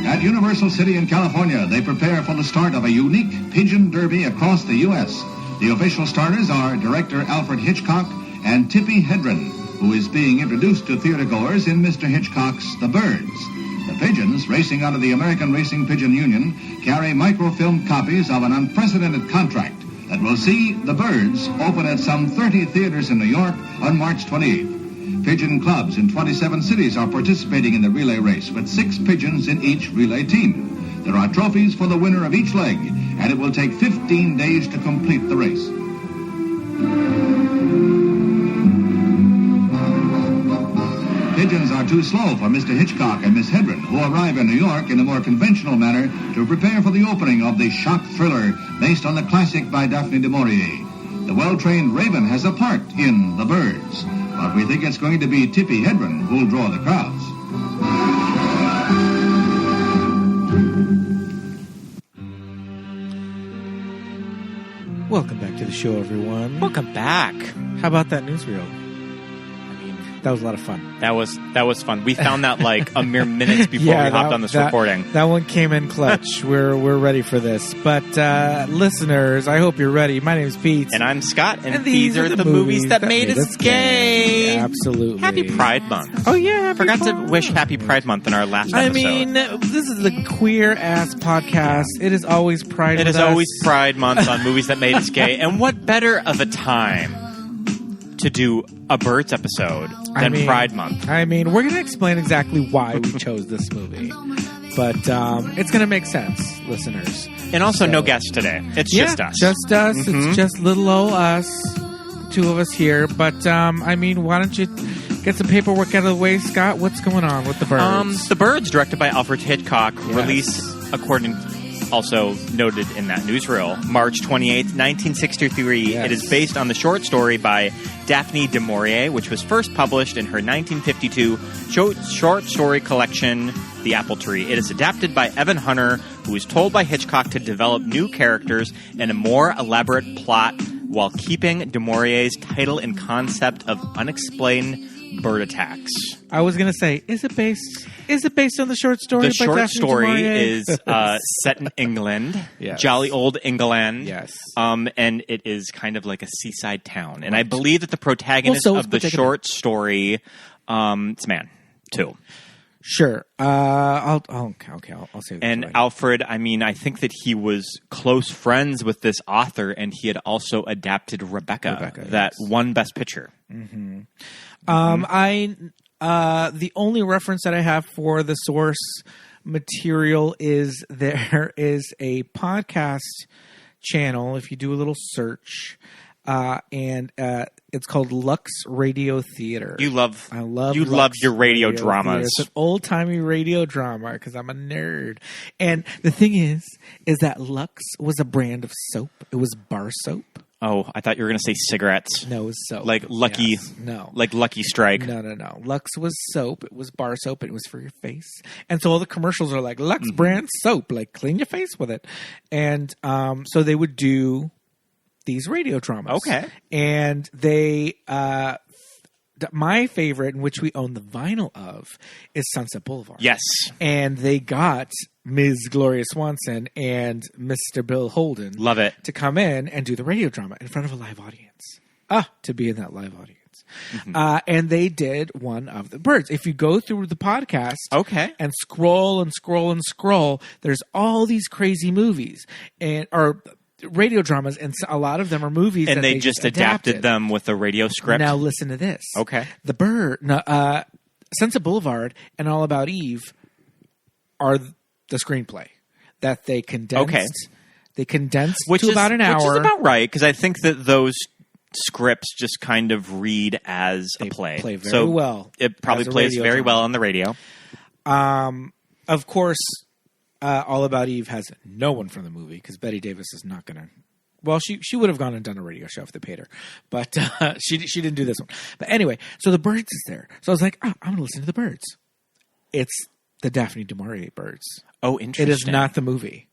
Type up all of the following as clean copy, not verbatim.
At Universal City in California, they prepare for the start of a unique pigeon derby across the U.S. The official starters are director Alfred Hitchcock and Tippi Hedren, who is being introduced to theatergoers in Mr. Hitchcock's The Birds. The pigeons, racing out of the American Racing Pigeon Union, carry microfilm copies of an unprecedented contract that will see The Birds open at some 30 theaters in New York on March 28th. Pigeon clubs in 27 cities are participating in the relay race, with 6 pigeons in each relay team. There are trophies for the winner of each leg, and it will take 15 days to complete the race. Pigeons are too slow for Mr. Hitchcock and Miss Hedren, who arrive in New York in a more conventional manner to prepare for the opening of the shock thriller based on the classic by Daphne du Maurier. The well-trained Raven has a part in The Birds, but we think it's going to be Tippi Hedren who'll draw the crowds. Welcome back to the show, everyone. Welcome back. How about that newsreel? That was a lot of fun. That was fun. We found that like a mere minutes before we hopped on this recording. That one came in clutch. We're ready for this. But listeners, I hope you're ready. My name's Pete. And I'm Scott. And these are the movies that made us gay. Absolutely. Happy Pride Month. Oh, yeah. Forgot to wish Happy Pride Month in our last episode. I mean, this is the queer-ass podcast. It is always Pride Month. It is always Pride Month on movies that made us gay. And what better of a time to do a Birds episode than Pride Month? I mean, we're going to explain exactly why we chose this movie. But it's going to make sense, listeners. And also no guests today. It's just us. Just us. Mm-hmm. It's just little old us. 2 of us here. But, I mean, why don't you get some paperwork out of the way, Scott? What's going on with The Birds? The Birds, directed by Alfred Hitchcock, released according also noted in that newsreel, March 28th, 1963. Yes. It is based on the short story by Daphne du Maurier, which was first published in her 1952 short story collection, The Apple Tree. It is adapted by Evan Hunter, who was told by Hitchcock to develop new characters and a more elaborate plot while keeping du Maurier's title and concept of unexplained bird attacks. I was going to say, is it based on the short story? The short story is set in England, jolly old England. Yes. And it is kind of like a seaside town. And I believe that the protagonist of the short story, it's a man, too. Sure. I'll say that. And Alfred, I mean, I think that he was close friends with this author, and he had also adapted Rebecca that won Best Picture. Mm-hmm. The only reference that I have for the source material is there is a podcast channel. If you do a little search, and it's called Lux Radio Theater. You love your radio dramas. Theater. It's an old timey radio drama because I'm a nerd. And the thing is that Lux was a brand of soap. It was bar soap. Oh, I thought you were going to say cigarettes. No, it was soap. Like Lucky. Yes. No. Like Lucky Strike. No. Lux was soap. It was bar soap. It was for your face. And so all the commercials are like, Lux brand soap. Like, clean your face with it. And so they would do these radio dramas. Okay. And they... my favorite, in which we own the vinyl of, is Sunset Boulevard. Yes. And they got Ms. Gloria Swanson and Mr. Bill Holden. Love it. To come in and do the radio drama in front of a live audience. To be in that live audience. Mm-hmm. And they did one of the Birds. If you go through the podcast and scroll and scroll and scroll, there's all these crazy movies or radio dramas, and a lot of them are movies. And they just adapted them with a radio script. Now listen to this. Okay. Sunset Boulevard and All About Eve are the screenplay that they condensed. Okay. They condensed to about an hour. Which is about right, because I think that those scripts just kind of read as a play. Play very well. It probably plays very well on the radio. Of course, All About Eve has no one from the movie because Bette Davis is not going to. Well, she would have gone and done a radio show if they paid her, but she didn't do this one. But anyway, so the Birds is there. So I was like, I'm going to listen to the Birds. It's the Daphne du Maurier Birds. Oh, interesting. It is not the movie.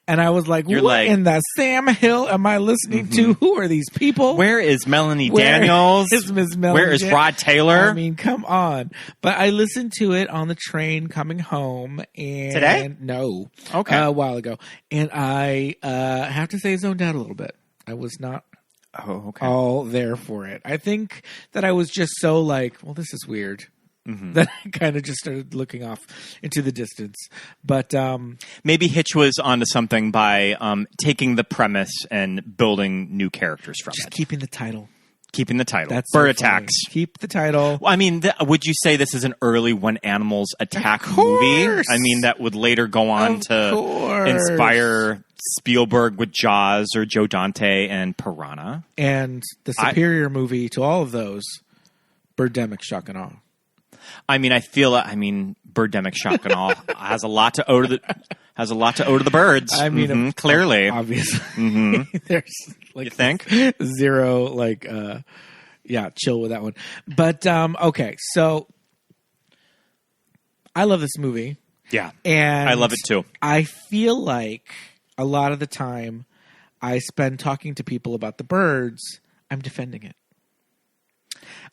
And I was like, what in the Sam Hill am I listening to? Who are these people? Where is Melanie Daniels? Where is Miss Melanie? Where is Rod Taylor? I mean, come on. But I listened to it on the train coming home. And Today? No. Okay. A while ago. And I have to say, zoned out a little bit. I was not all there for it. I think that I was just so like, well, this is weird. That I kind of just started looking off into the distance. But maybe Hitch was onto something by taking the premise and building new characters from just it. Keeping the title. Keeping the title. That's Bird so funny. attacks. Keep the title. Well, I mean, would you say this is an early When Animals Attack movie? I mean, that would later go on to inspire Spielberg with Jaws or Joe Dante and Piranha. And the superior movie to all of those, Birdemic, Shock and Awe. I mean, Birdemic, Shock and Awe has a lot to owe to the birds. I mean, clearly, obviously, there's like you think zero chill with that one. But okay, so I love this movie. Yeah, and I love it too. I feel like a lot of the time I spend talking to people about the birds, I'm defending it.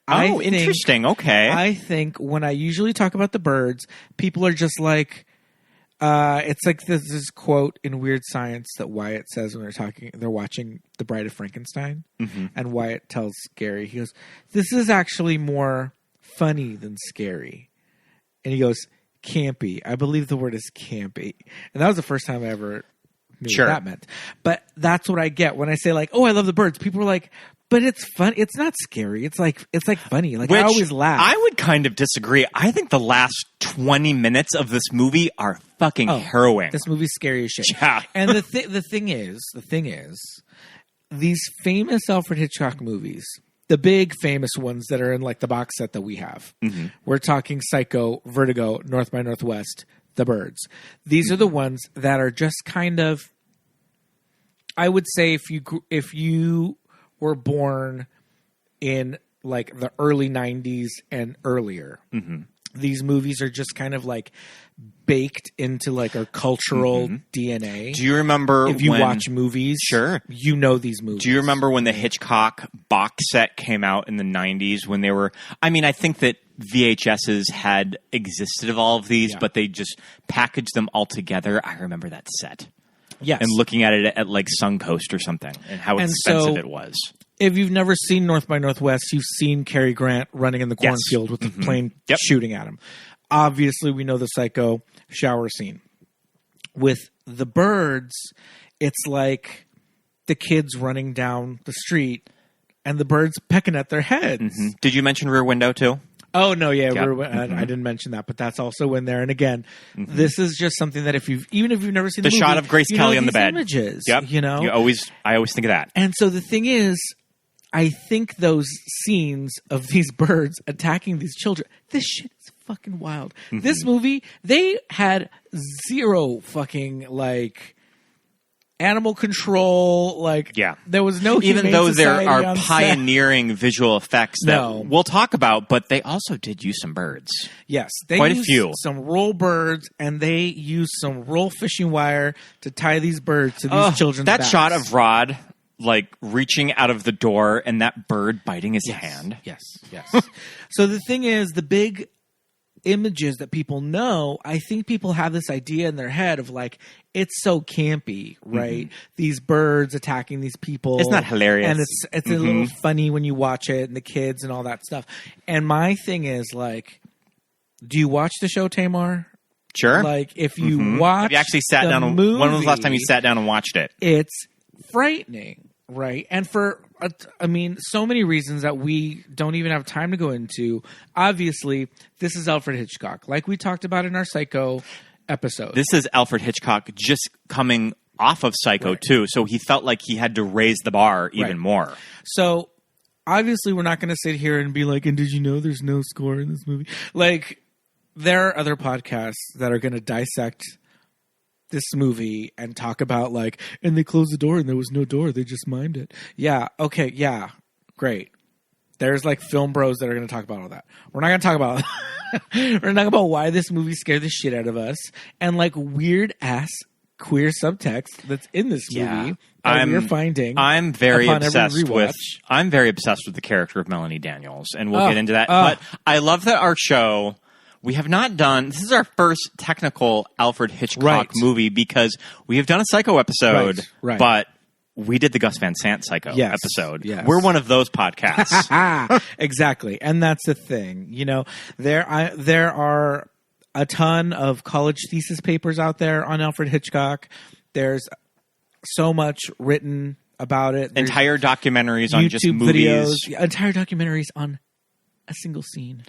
Interesting. Okay. I think when I usually talk about the birds, people are just like, it's like this quote in Weird Science that Wyatt says when they're watching The Bride of Frankenstein, and Wyatt tells Gary, he goes, "This is actually more funny than scary," and he goes, "Campy." I believe the word is campy, and that was the first time I ever knew what that meant. But that's what I get when I say like, "Oh, I love the birds." People are like, but it's fun. It's not scary. It's like funny. Like, I always laugh. I would kind of disagree. I think the last 20 minutes of this movie are fucking harrowing. This movie's scary as shit. Yeah. And the thing is, these famous Alfred Hitchcock movies, the big famous ones that are in like the box set that we have, we're talking Psycho, Vertigo, North by Northwest, The Birds. These are the ones that are just kind of, I would say, if you were born in like the early 90s and earlier. These movies are just kind of like baked into like our cultural DNA. Do you remember if you watch movies? Sure. You know these movies. Do you remember when the Hitchcock box set came out in the 90s when they were, I mean, I think that VHSs had existed of all of these, but they just packaged them all together. I remember that set. Yes. And looking at it at like Suncoast or something and how expensive it was. If you've never seen North by Northwest, you've seen Cary Grant running in the cornfield with the plane shooting at him. Obviously, we know the Psycho shower scene. With The Birds, it's like the kids running down the street and the birds pecking at their heads. Did you mention Rear Window too? Oh, no, yeah. I didn't mention that, but that's also in there. And again, this is just something that even if you've never seen the movie, shot of Grace Kelly on the bed. Images, I always think of that. And so the thing is, I think those scenes of these birds attacking these children, this shit is fucking wild. This movie, they had zero fucking like animal control, there was no even though there are set. pioneering visual effects that we'll talk about, but they also did use some birds. Yes, they quite used a few. Some roll birds, and they used some roll fishing wire to tie these birds to these children's that backs. shot of Rod like reaching out of the door and that bird biting his hand. Yes. So the thing is, the big images that people know, I think people have this idea in their head of like, it's so campy, right? These birds attacking these people. It's not hilarious. And it's a little funny when you watch it and the kids and all that stuff. And my thing is like, do you watch the show, Tamar? Sure. Like if you watch Have you actually sat down movie, when was the last time you sat down and watched it? It's frightening, right? And for so many reasons that we don't even have time to go into. Obviously, this is Alfred Hitchcock, like we talked about in our Psycho episode. This is Alfred Hitchcock just coming off of Psycho too, so he felt like he had to raise the bar even more. So obviously, we're not going to sit here and be like, "And did you know there's no score in this movie?" Like, there are other podcasts that are going to dissect this movie and talk about like, and they closed the door and there was no door. They just mimed it. Yeah. Okay. Yeah. Great. There's like film bros that are going to talk about all that. We're not going to talk about we're going to talk about why this movie scared the shit out of us and like weird ass queer subtext that's in this movie that we're finding. I'm very obsessed with the character of Melanie Daniels, and we'll get into that. But I love that our show. We have not done. This is our first technical Alfred Hitchcock movie because we have done a Psycho episode, but we did the Gus Van Sant Psycho episode. Yes. We're one of those podcasts. Exactly, and that's the thing. You know, there are a ton of college thesis papers out there on Alfred Hitchcock. There's so much written about it. There's entire documentaries on YouTube just movies. Videos, entire documentaries on a single scene.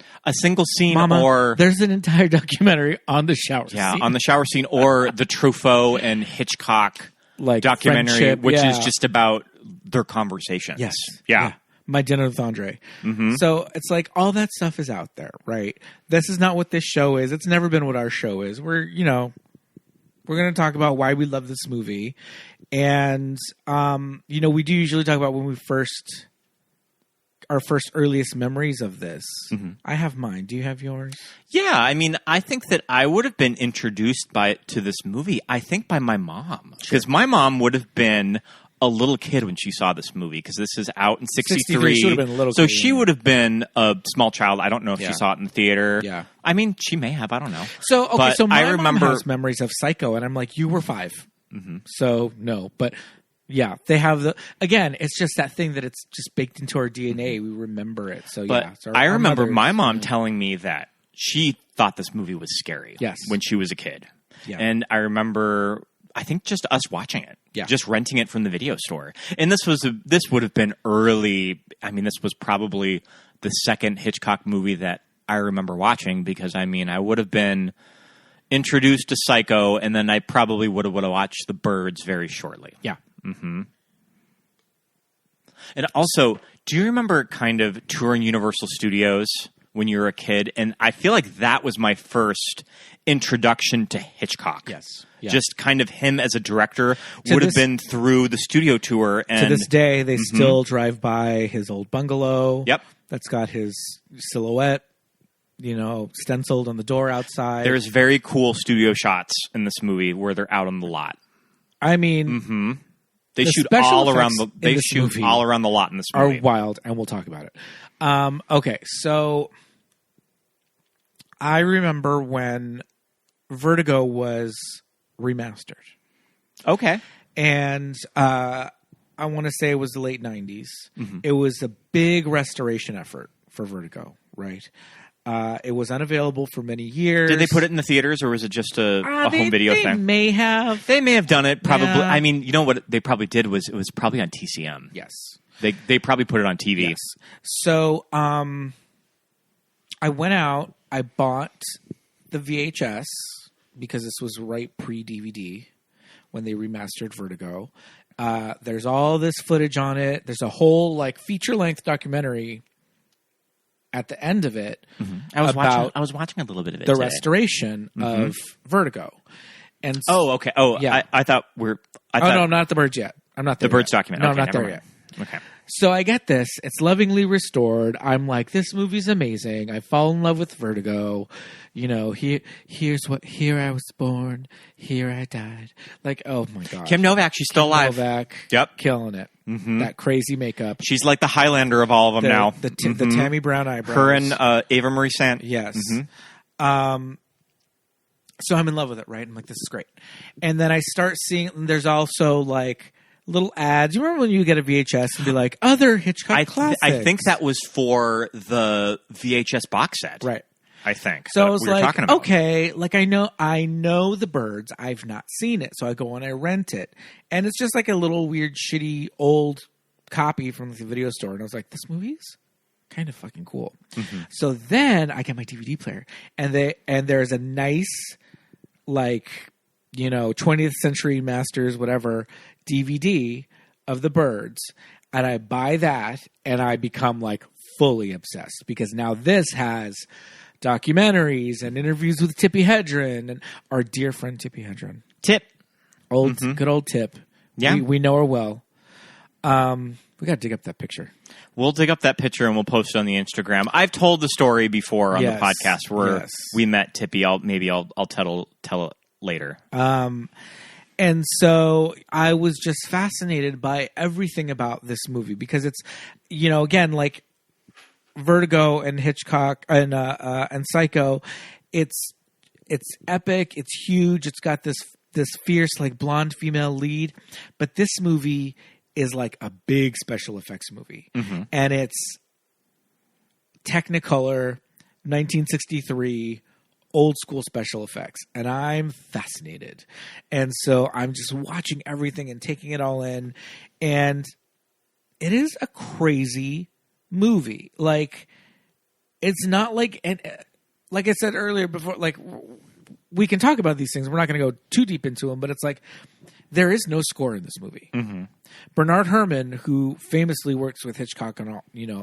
Mama, or there's an entire documentary on the shower scene. Yeah, on the shower scene, or the Truffaut and Hitchcock documentary, which is just about their conversations. Yes. Yeah. My Dinner with Andre. Mm-hmm. So it's like all that stuff is out there, right? This is not what this show is. It's never been what our show is. We're going to talk about why we love this movie. And, we do usually talk about when our first earliest memories of this. Mm-hmm. I have mine. Do you have yours? Yeah. I mean, I think that I would have been introduced to this movie, I think by my mom. Because my mom would have been a little kid when she saw this movie, because this is out in 63. She would have been a little so kid, she would have been a small child. I don't know if she saw it in the theater. Yeah. I mean, she may have. I don't know. So, okay, but so my mom has memories of Psycho, and I'm like, you were 5. Mm-hmm. So, no. But, yeah, they have again, it's just that thing that it's just baked into our DNA. We remember it. So, but yeah. So I remember my mom telling me that she thought this movie was scary when she was a kid. Yeah. And I remember, I think, just us watching it. Yeah. Just renting it from the video store. And this would have been early. I mean, this was probably the second Hitchcock movie that I remember watching, because, I mean, I would have been introduced to Psycho, and then I probably would have watched The Birds very shortly. Yeah. Mm-hmm. And also, do you remember kind of touring Universal Studios when you were a kid? And I feel like that was my first introduction to Hitchcock. Yes. Yeah. Just kind of him as a director would have been through the studio tour. And to this day, they still drive by his old bungalow. Yep. That's got his silhouette, stenciled on the door outside. There's very cool studio shots in this movie where they're out on the lot. I mean, they shoot all around all around the lot in this movie. Are wild, and we'll talk about it. Okay, so I remember when Vertigo was remastered. Okay. And I want to say it was the late 90s. Mm-hmm. It was a big restoration effort for Vertigo, right? It was unavailable for many years. Did they put it in the theaters, or was it just a home video thing? They may have done it, probably. Yeah. I mean, you know what they probably did was it was probably on TCM. Yes. They probably put it on TV. Yes. So I went out, I bought the VHS, because this was right pre-DVD when they remastered Vertigo. There's all this footage on it. There's a whole feature-length documentary at the end of it. Mm-hmm. I was watching a little bit of it. The restoration of Vertigo. And okay. Oh, yeah. I thought no, not the Birds yet. I'm not there. The Birds documentary. No, okay, I'm not there mind. yet. Okay. So I get this. It's lovingly restored. I'm like, this movie's amazing. I fall in love with Vertigo. Here I was born. Here I died. Oh my God. Kim Novak, she's still alive. Novak. Yep. Killing it. Mm-hmm. That crazy makeup. She's like the Highlander of all of them now. The Tammy Brown eyebrows. Her and Ava Marie Sant. Yes. Mm-hmm. So I'm in love with it, right? I'm like, this is great. And then I start seeing, there's also little ads. You remember when you get a VHS and be like, other Hitchcock classics? I think that was for the VHS box set. Right. I think. So I was like, okay, I know The Birds. I've not seen it. So I go and I rent it. And it's just a little weird, shitty, old copy from the video store. And I was like, this movie's kind of fucking cool. Mm-hmm. So then I get my DVD player. And there's a nice, 20th Century Masters, whatever, DVD of The Birds, and I buy that, and I become fully obsessed, because now this has documentaries and interviews with Tippi Hedren and our dear friend Tippi Hedren. Good old Tip. Yeah, we know her well. We got to dig up that picture. We'll dig up that picture and we'll post it on the Instagram. I've told the story before on the podcast where we met Tippi. I'll tell it later. And so I was just fascinated by everything about this movie because it's, again, like Vertigo and Hitchcock and Psycho, it's epic, it's huge, it's got this fierce like blonde female lead, but this movie is like a big special effects movie, and it's Technicolor, 1963. Old school special effects, and I'm fascinated. And so I'm just watching everything and taking it all in, and it is a crazy movie. Like, it's not like, and like I said earlier before, like, we can talk about these things. We're not going to go too deep into them, but it's like, there is no score in this movie. Bernard Herrmann, who famously works with Hitchcock on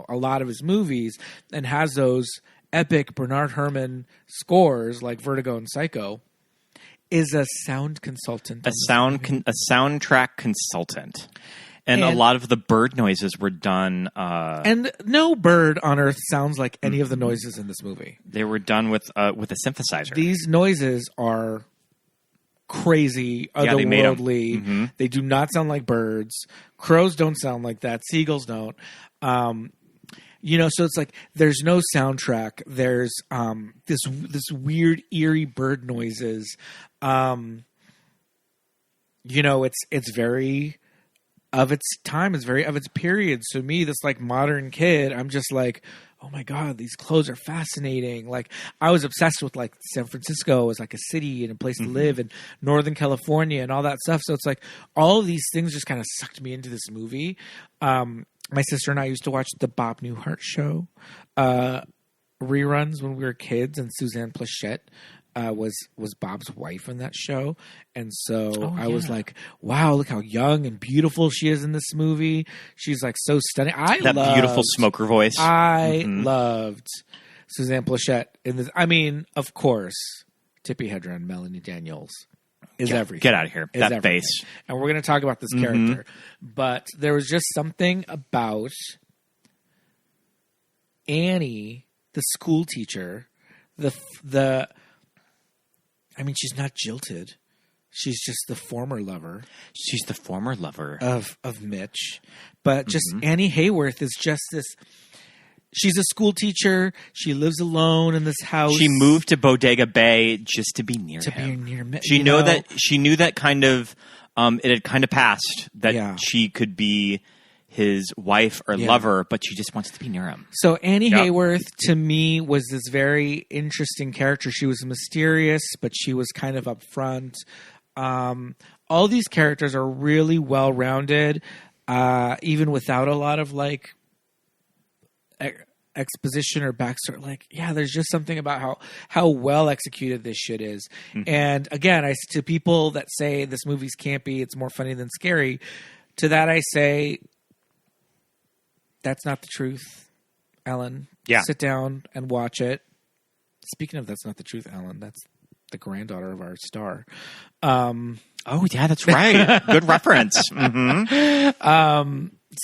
a lot of his movies and has those epic Bernard Herrmann scores like Vertigo and Psycho, is a sound consultant. A soundtrack consultant. And a lot of the bird noises were done. And no bird on Earth sounds like any of the noises in this movie. They were done with a synthesizer. These noises are crazy, otherworldly. They do not sound like birds. Crows don't sound like that. Seagulls don't. So it's like there's no soundtrack. There's this weird eerie bird noises. It's very of its time. It's very of its period. So me, this like modern kid, I'm just like, oh my God, these clothes are fascinating. Like I was obsessed with like San Francisco as like a city and a place to live, and Northern California and all that stuff. So it's like all of these things just kind of sucked me into this movie. My sister and I used to watch the Bob Newhart show reruns when we were kids, and Suzanne Plachette was Bob's wife in that show. And so I was like, wow, look how young and beautiful she is in this movie. She's like so stunning. That beautiful smoker voice. I loved Suzanne Plachette in this. I mean, of course, Tippi Hedren, Melanie Daniels. Is everything. Get out of here. That everything. face. And we're going to talk about this character. But there was just something about Annie, the school teacher, I mean, she's not jilted. She's just the former lover. She's the former lover. Of Mitch. But just Annie Hayworth is just this... She's a school teacher. She lives alone in this house. She moved to Bodega Bay just to be near him. She knew that kind of it had kind of passed that she could be his wife or lover, but she just wants to be near him. So Annie Hayworth to me was this very interesting character. She was mysterious, but she was kind of upfront. All these characters are really well rounded, even without a lot of like exposition or backstory. Like, there's just something about how well executed this shit is. And again, to people that say this movie's campy, it's more funny than scary, to that I say, that's not the truth, Ellen. Sit down and watch it. Speaking of that's not the truth, Ellen, that's the granddaughter of our star. Oh yeah, that's right. Good reference.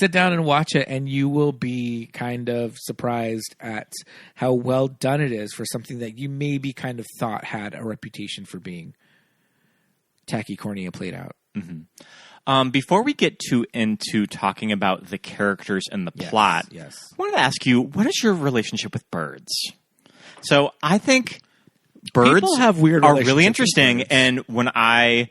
Sit down and watch it, and you will be kind of surprised at how well done it is for something that you maybe kind of thought had a reputation for being tacky, corny, and played out. Before we get into talking about the characters and the plot, I wanted to ask you, what is your relationship with birds? So I think birds have weird are really interesting, and when I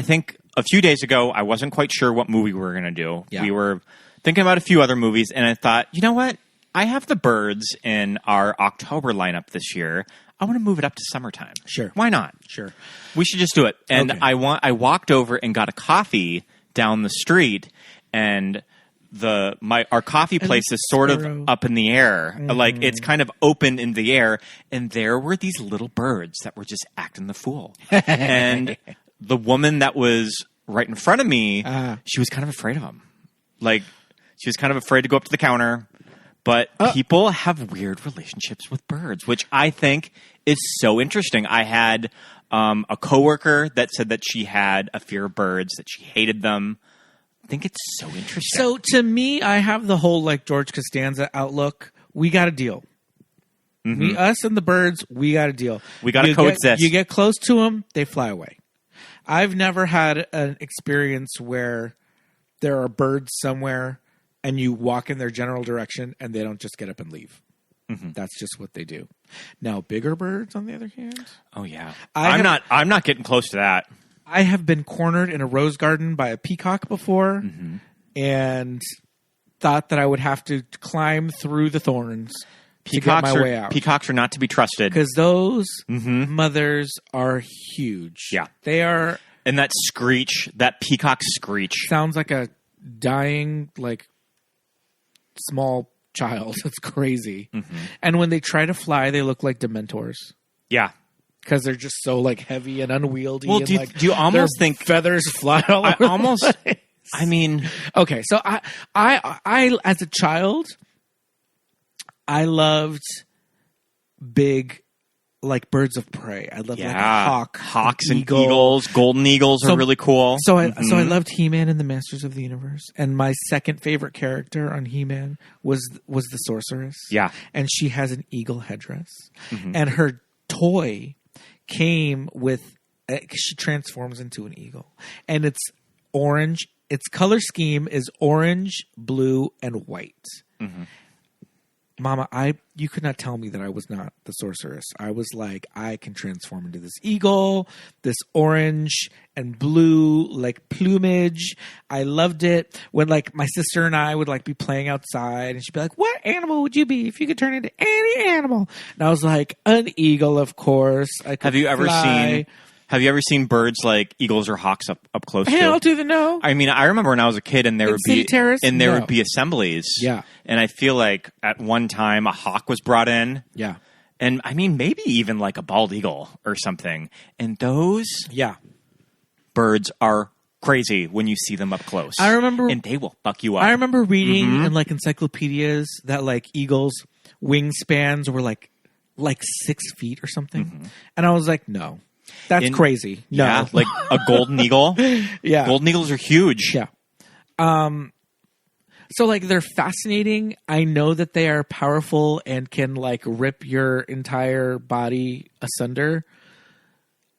think a few days ago, I wasn't quite sure what movie we were going to do. We were thinking about a few other movies, and I thought, you know what? I have the birds in our October lineup this year. I want to move it up to summertime. Sure. Why not? Sure. We should just do it. And I walked over and got a coffee down the street, and our coffee place is sort of up in the air. Like it's kind of open in the air, and there were these little birds that were just acting the fool. And the woman that was right in front of me, she was kind of afraid of them. Like, she was kind of afraid to go up to the counter. But people have weird relationships with birds, which I think is so interesting. I had a coworker that said that she had a fear of birds, that she hated them. I think it's so interesting. So to me, I have the whole like George Costanza outlook. We got a deal. Us and the birds, we got a deal. We got to coexist. You get close to them, they fly away. I've never had an experience where there are birds somewhere and you walk in their general direction and they don't just get up and leave. Mm-hmm. That's just what they do. Now, bigger birds, on the other hand. Oh yeah, I'm not getting close to that. I have been cornered in a rose garden by a peacock before, and thought that I would have to climb through the thorns to get my way out. Peacocks are not to be trusted because those mothers are huge. Yeah, they are. And that screech, that peacock screech, sounds like a dying, like small child. It's crazy. And when they try to fly, they look like Dementors. Yeah. Because they're just so like heavy and unwieldy. Well, and, do you almost think feathers fly all over the place? I mean, okay. So I as a child, I loved big, like birds of prey. I loved like a hawks and eagles. Golden eagles are really cool. So I loved He-Man and the Masters of the Universe. And my second favorite character on He-Man was the sorceress. Yeah, and she has an eagle headdress, and her toy came with. She transforms into an eagle, and it's orange. Its color scheme is orange, blue, and white. Mama, you could not tell me that I was not the sorceress. I was like, I can transform into this eagle, this orange and blue like plumage. I loved it when like my sister and I would like be playing outside and she'd be like, what animal would you be if you could turn into any animal? And I was like, an eagle, of course. I could Have you ever seen birds like eagles or hawks up close? Hell to the no. I mean, I remember when I was a kid, and there would be assemblies. Yeah, and I feel like at one time a hawk was brought in. Yeah, and I mean maybe even like a bald eagle or something. And those birds are crazy when you see them up close. I remember, and they will fuck you up. I remember reading in like encyclopedias that like eagles' wingspans were like 6 feet or something, and I was like, no. That's crazy. No. Yeah, like a golden eagle. Yeah. Golden eagles are huge. Yeah. So like they're fascinating. I know that they are powerful and can like rip your entire body asunder.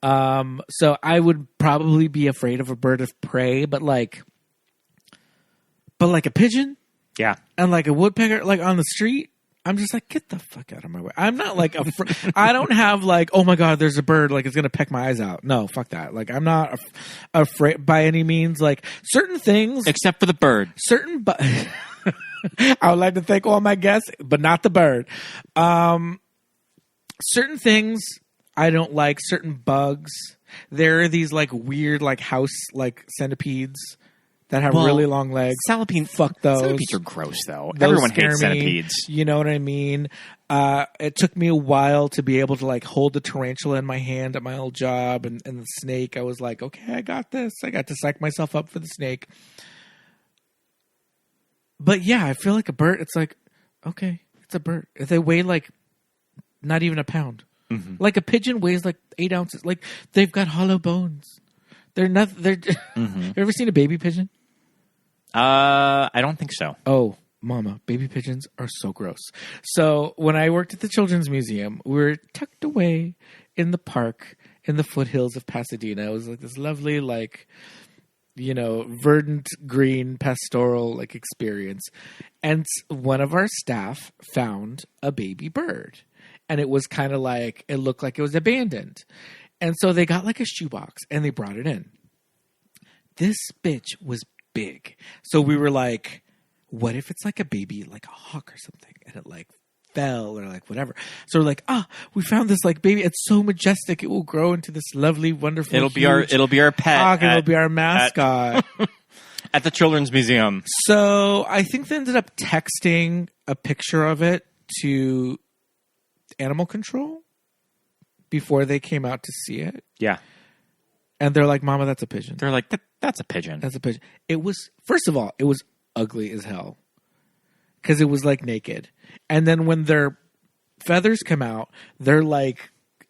So I would probably be afraid of a bird of prey, but like a pigeon? Yeah. And like a woodpecker like on the street? I'm just like, get the fuck out of my way. I'm not like, I don't have like, oh my God, there's a bird, like it's going to peck my eyes out. No, fuck that. Like, I'm not afraid by any means. Like, certain things. Except for the bird. I would like to thank all my guests, but not the bird. Certain things I don't like, certain bugs. There are these like weird, like house, like centipedes that have really long legs. Fuck those. Centipedes are gross, though. Everyone hates centipedes. You know what I mean? It took me a while to be able to like hold the tarantula in my hand at my old job, and the snake. I was like, okay, I got this. I got to psych myself up for the snake. But yeah, I feel like a bird. It's like, okay, it's a bird. They weigh like not even a pound. Like a pigeon weighs like 8 ounces. Like they've got hollow bones. They're not. They're. You ever seen a baby pigeon? I don't think so. Oh, mama, baby pigeons are so gross. So when I worked at the Children's Museum, we were tucked away in the park in the foothills of Pasadena. It was like this lovely, like, you know, verdant green pastoral like experience. And one of our staff found a baby bird, and it was kind of like it looked like it was abandoned. And so they got like a shoebox and they brought it in. This bitch was big. So we were like, what if it's like a baby, like a hawk or something, and it like fell or like whatever. So we're like, we found this like baby. It's so majestic. It will grow into this lovely, wonderful. It'll be our pet. Hawk, and it'll be our mascot at the Children's Museum. So I think they ended up texting a picture of it to animal control before they came out to see it. Yeah. And they're like, Mama, that's a pigeon. They're like, that's a pigeon. That's a pigeon. It was, first of all, it was ugly as hell. Because it was like naked. And then when their feathers come out, they're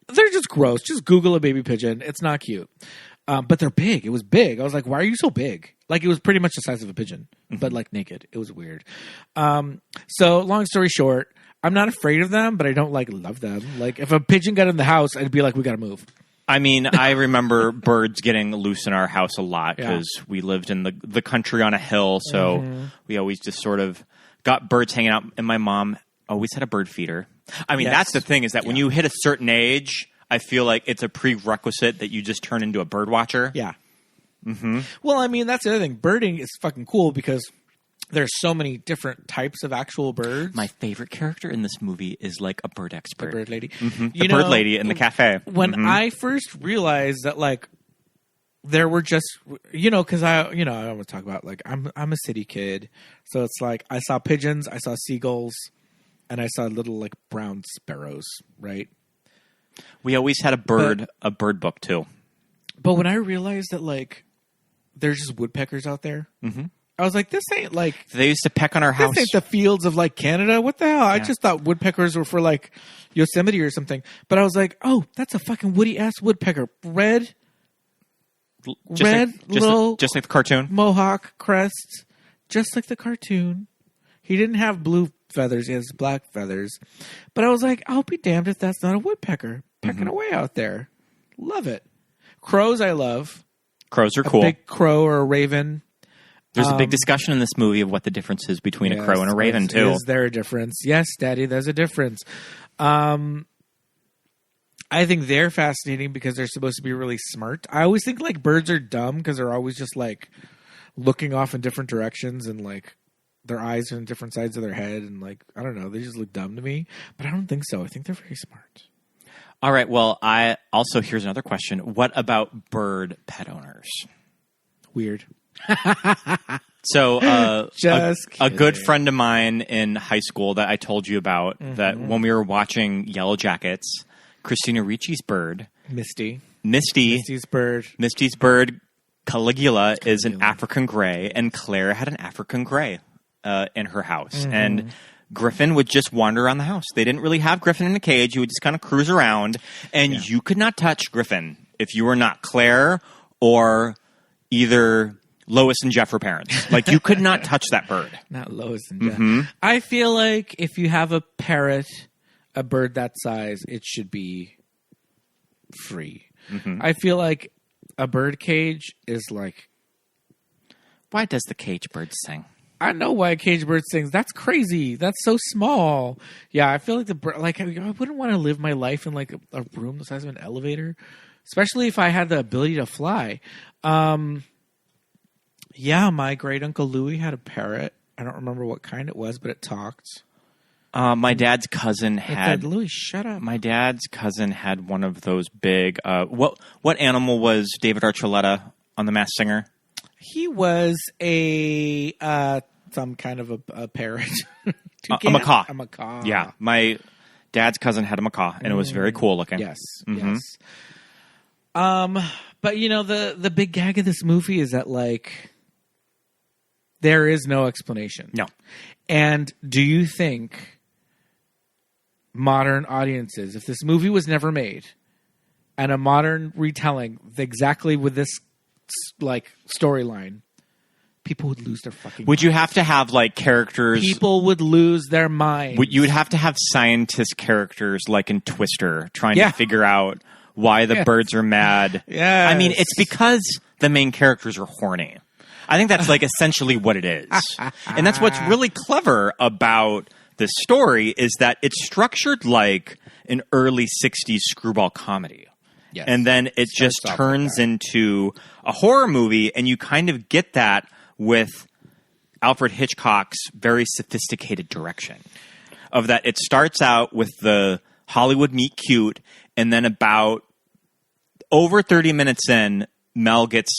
just gross. Just Google a baby pigeon. It's not cute. But they're big. It was big. I was like, why are you so big? Like, it was pretty much the size of a pigeon, but like naked. It was weird. So long story short, I'm not afraid of them, but I don't like love them. Like if a pigeon got in the house, I'd be like, we got to move. I mean, I remember birds getting loose in our house a lot because we lived in the country on a hill, so we always just sort of got birds hanging out, and my mom always had a bird feeder. I mean, that's the thing, is that when you hit a certain age, I feel like it's a prerequisite that you just turn into a bird watcher. Yeah. Mm-hmm. Well, I mean, that's the other thing. Birding is fucking cool because there's so many different types of actual birds. My favorite character in this movie is like a bird expert. The bird lady. Mm-hmm. The bird lady in the cafe. When I first realized that, like, there were just, because I want to talk about, like, I'm a city kid. So it's like I saw pigeons, I saw seagulls, and I saw little, like, brown sparrows, right? We always had a bird book, too. But when I realized that, like, there's just woodpeckers out there, I was like, this ain't like... They used to peck on our house. This ain't the fields of, like, Canada. What the hell? I just thought woodpeckers were for, like, Yosemite or something. But I was like, oh, that's a fucking woody-ass woodpecker. Red, little... Just like the cartoon? Mohawk crest. Just like the cartoon. He didn't have blue feathers. He has black feathers. But I was like, I'll be damned if that's not a woodpecker. Pecking away out there. Love it. Crows I love. Crows are cool. A big crow or a raven. There's a big discussion in this movie of what the difference is between a crow and a raven, too. Is there a difference? Yes, Daddy, there's a difference. I think they're fascinating because they're supposed to be really smart. I always think, like, birds are dumb because they're always just, like, looking off in different directions and, like, their eyes are on different sides of their head. And, like, I don't know. They just look dumb to me. But I don't think so. I think they're very smart. All right. Well, here's another question. What about bird pet owners? Weird. So a good kidding. friend of mine in high school that I told you about, that when we were watching Yellow Jackets, Christina Ricci's bird, Misty's bird, Caligula is an African gray, and Claire had an African gray in her house. And Griffin would just wander around the house. They didn't really have Griffin in a cage. He would just kind of cruise around, and you could not touch Griffin if you were not Claire or either Lois and Jeff, her parents. Like, you could not touch that bird. Not Lois and Jeff. I feel like if you have a parrot, a bird that size, it should be free. I feel like a bird cage is like... Why does the cage bird sing? I know why a cage bird sings. That's crazy. That's so small. Yeah, I feel like the bird... Like, I wouldn't want to live my life in, like, a room the size of an elevator. Especially if I had the ability to fly. Yeah, my great uncle Louis had a parrot. I don't remember what kind it was, but it talked. My dad's cousin had... Louis, shut up. My dad's cousin had one of those big... What animal was David Archuleta on The Masked Singer? He was some kind of a parrot. A macaw. A macaw. Yeah, my dad's cousin had a macaw, and it was very cool looking. Yes, yes. But, the big gag of this movie is that, like... There is no explanation. No. And do you think modern audiences, if this movie was never made and a modern retelling exactly with this, like, storyline, people would lose their fucking Would you have to have, like, characters... People would lose their minds. You would have to have scientist characters, like in Twister, trying to figure out why the birds are mad. Yes. I mean, it's because the main characters are horny. I think that's, like, essentially what it is. And that's what's really clever about this story, is that it's structured like an early 60s screwball comedy. Yes. And then it just turns into a horror movie, and you kind of get that with Alfred Hitchcock's very sophisticated direction. Of that, it starts out with the Hollywood meet cute, and then about over 30 minutes in, Mel gets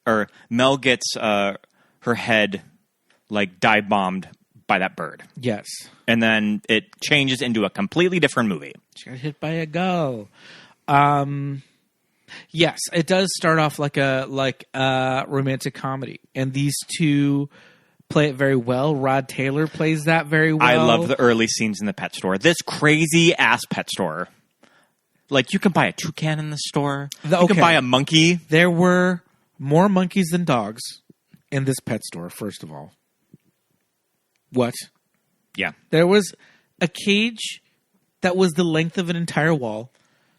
her head, like, dive bombed by that bird. Yes. And then it changes into a completely different movie. She got hit by a gull. Yes, it does start off like a romantic comedy, and these two play it very well. Rod Taylor plays that very well. I love the early scenes in the pet store. This crazy ass pet store. Like, you can buy a toucan in the store. You can buy a monkey. There were more monkeys than dogs in this pet store, first of all. What? Yeah. There was a cage that was the length of an entire wall.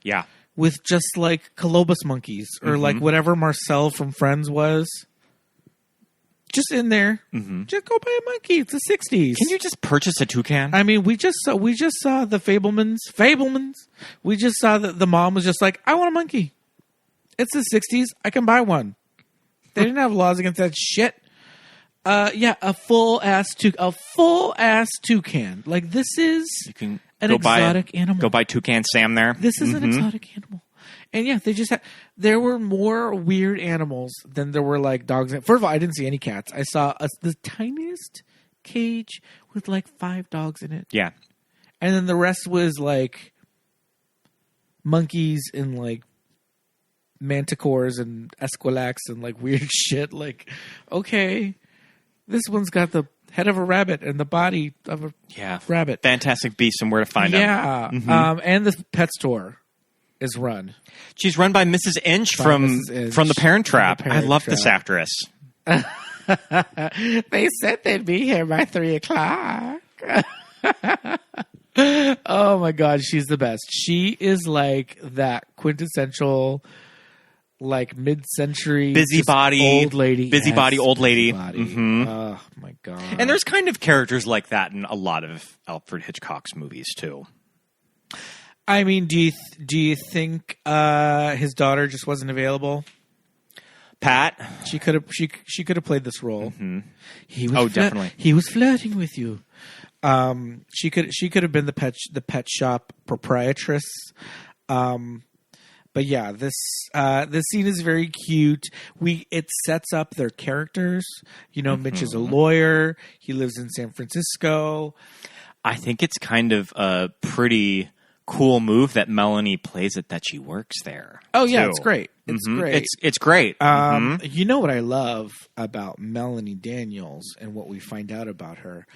Yeah. with just like colobus monkeys or like whatever Marcel from Friends was. Just in there. Just go buy a monkey. It's the 60s. Can you just purchase a toucan? I mean, we just saw the Fablemans. We just saw that the mom was just like, I want a monkey. It's the 60s. I can buy one. They didn't have laws against that shit. A full ass toucan. Like, this is an exotic animal. Go buy Toucan Sam there. This is an exotic animal. And yeah, there were more weird animals than there were like dogs. First of all, I didn't see any cats. I saw the tiniest cage with like 5 dogs in it. Yeah. And then the rest was like monkeys and like manticores and esquilax and like weird shit. Like, okay, this one's got the head of a rabbit and the body of a rabbit. Fantastic Beasts and where to find them. Yeah. And the pet store is run. She's run by Mrs. Inch from The Parent Trap. I love this actress. They said they'd be here by 3:00. Oh my God, she's the best. She is like that quintessential, like mid-century busybody old lady. Busybody old lady. Oh my God. And there's kind of characters like that in a lot of Alfred Hitchcock's movies too. I mean, do you think his daughter just wasn't available? Pat, she could have played this role. He was definitely. He was flirting with you. She could have been the pet shop proprietress. But yeah, this scene is very cute. It sets up their characters. You know, Mitch is a lawyer. He lives in San Francisco. I think it's kind of a pretty cool move that Melanie plays it that she works there. Oh yeah, it's great. It's great. It's great. You know what I love about Melanie Daniels and what we find out about her?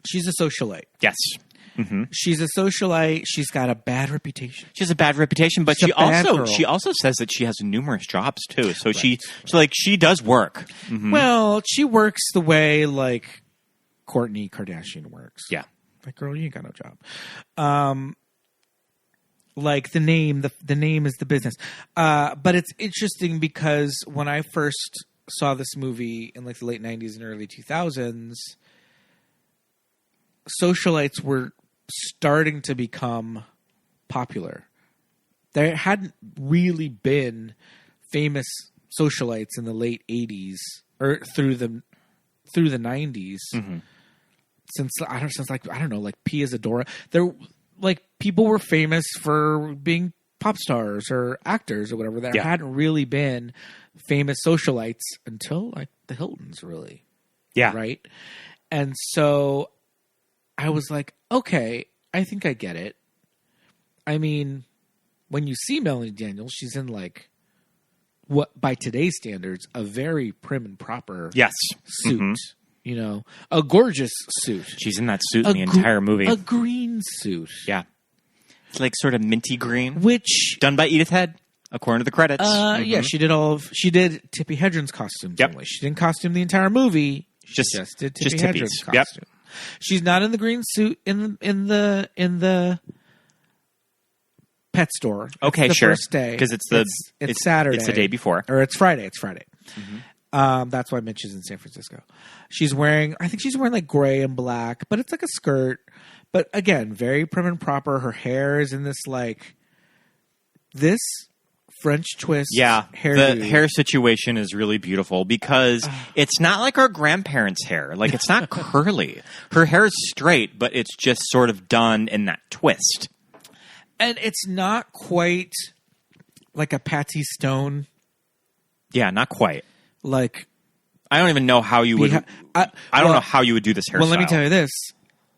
She's a socialite. Yes. She's a socialite. She's got a bad reputation. She has a bad reputation, but she also says that she has numerous jobs too. So she does work. Well, she works the way like Kourtney Kardashian works. Yeah. Like, girl, you ain't got no job. Like the name is the business. But it's interesting because when I first saw this movie in like the late 90s and early 2000s, socialites were starting to become popular. There hadn't really been famous socialites in the late 80s or through the 90s. Since Pia Zadora, there like people were famous for being pop stars or actors or whatever. There hadn't really been famous socialites until like the Hiltons, really. Yeah. Right. And so I was like, okay, I think I get it. I mean, when you see Melanie Daniels, she's in like what by today's standards, a very prim and proper suit. You know, a gorgeous suit. She's in that suit in the entire movie. A green suit. Yeah. It's like sort of minty green. Which done by Edith Head, according to the credits. Yeah, she did Tippi Hedren's costumes only. She didn't costume the entire movie. She just did Tippi Hedren's costume. She's not in the green suit in the pet store. Okay, it's the sure. First day because it's Saturday. It's the day before, or it's Friday. It's Friday. That's why Mitch is in San Francisco. She's wearing like gray and black, but it's like a skirt. But again, very prim and proper. Her hair is in this like this French twist. Yeah, hairdo. The hair situation is really beautiful because it's not like our grandparents' hair. Like it's not curly. Her hair is straight, but it's just sort of done in that twist. And it's not quite like a Patsy Stone. Yeah, not quite. Like, I don't even know how you would. I don't know how you would do this hairstyle. Well, let me tell you this: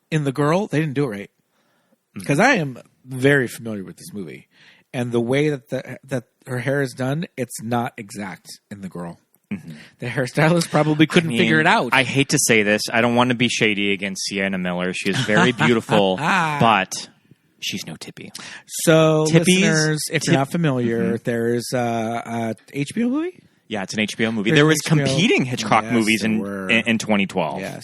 in The Girl, they didn't do it right because I am very familiar with this movie, and the way that her hair is done, it's not exact in The Girl. The hairstylist probably couldn't figure it out. I hate to say this. I don't want to be shady against Sienna Miller. She is very beautiful, but she's no Tippi. So, listeners, if you're not familiar, there's a HBO movie. Yeah, it's an HBO movie. There's there was HBO competing Hitchcock movies in were. 2012. Yes.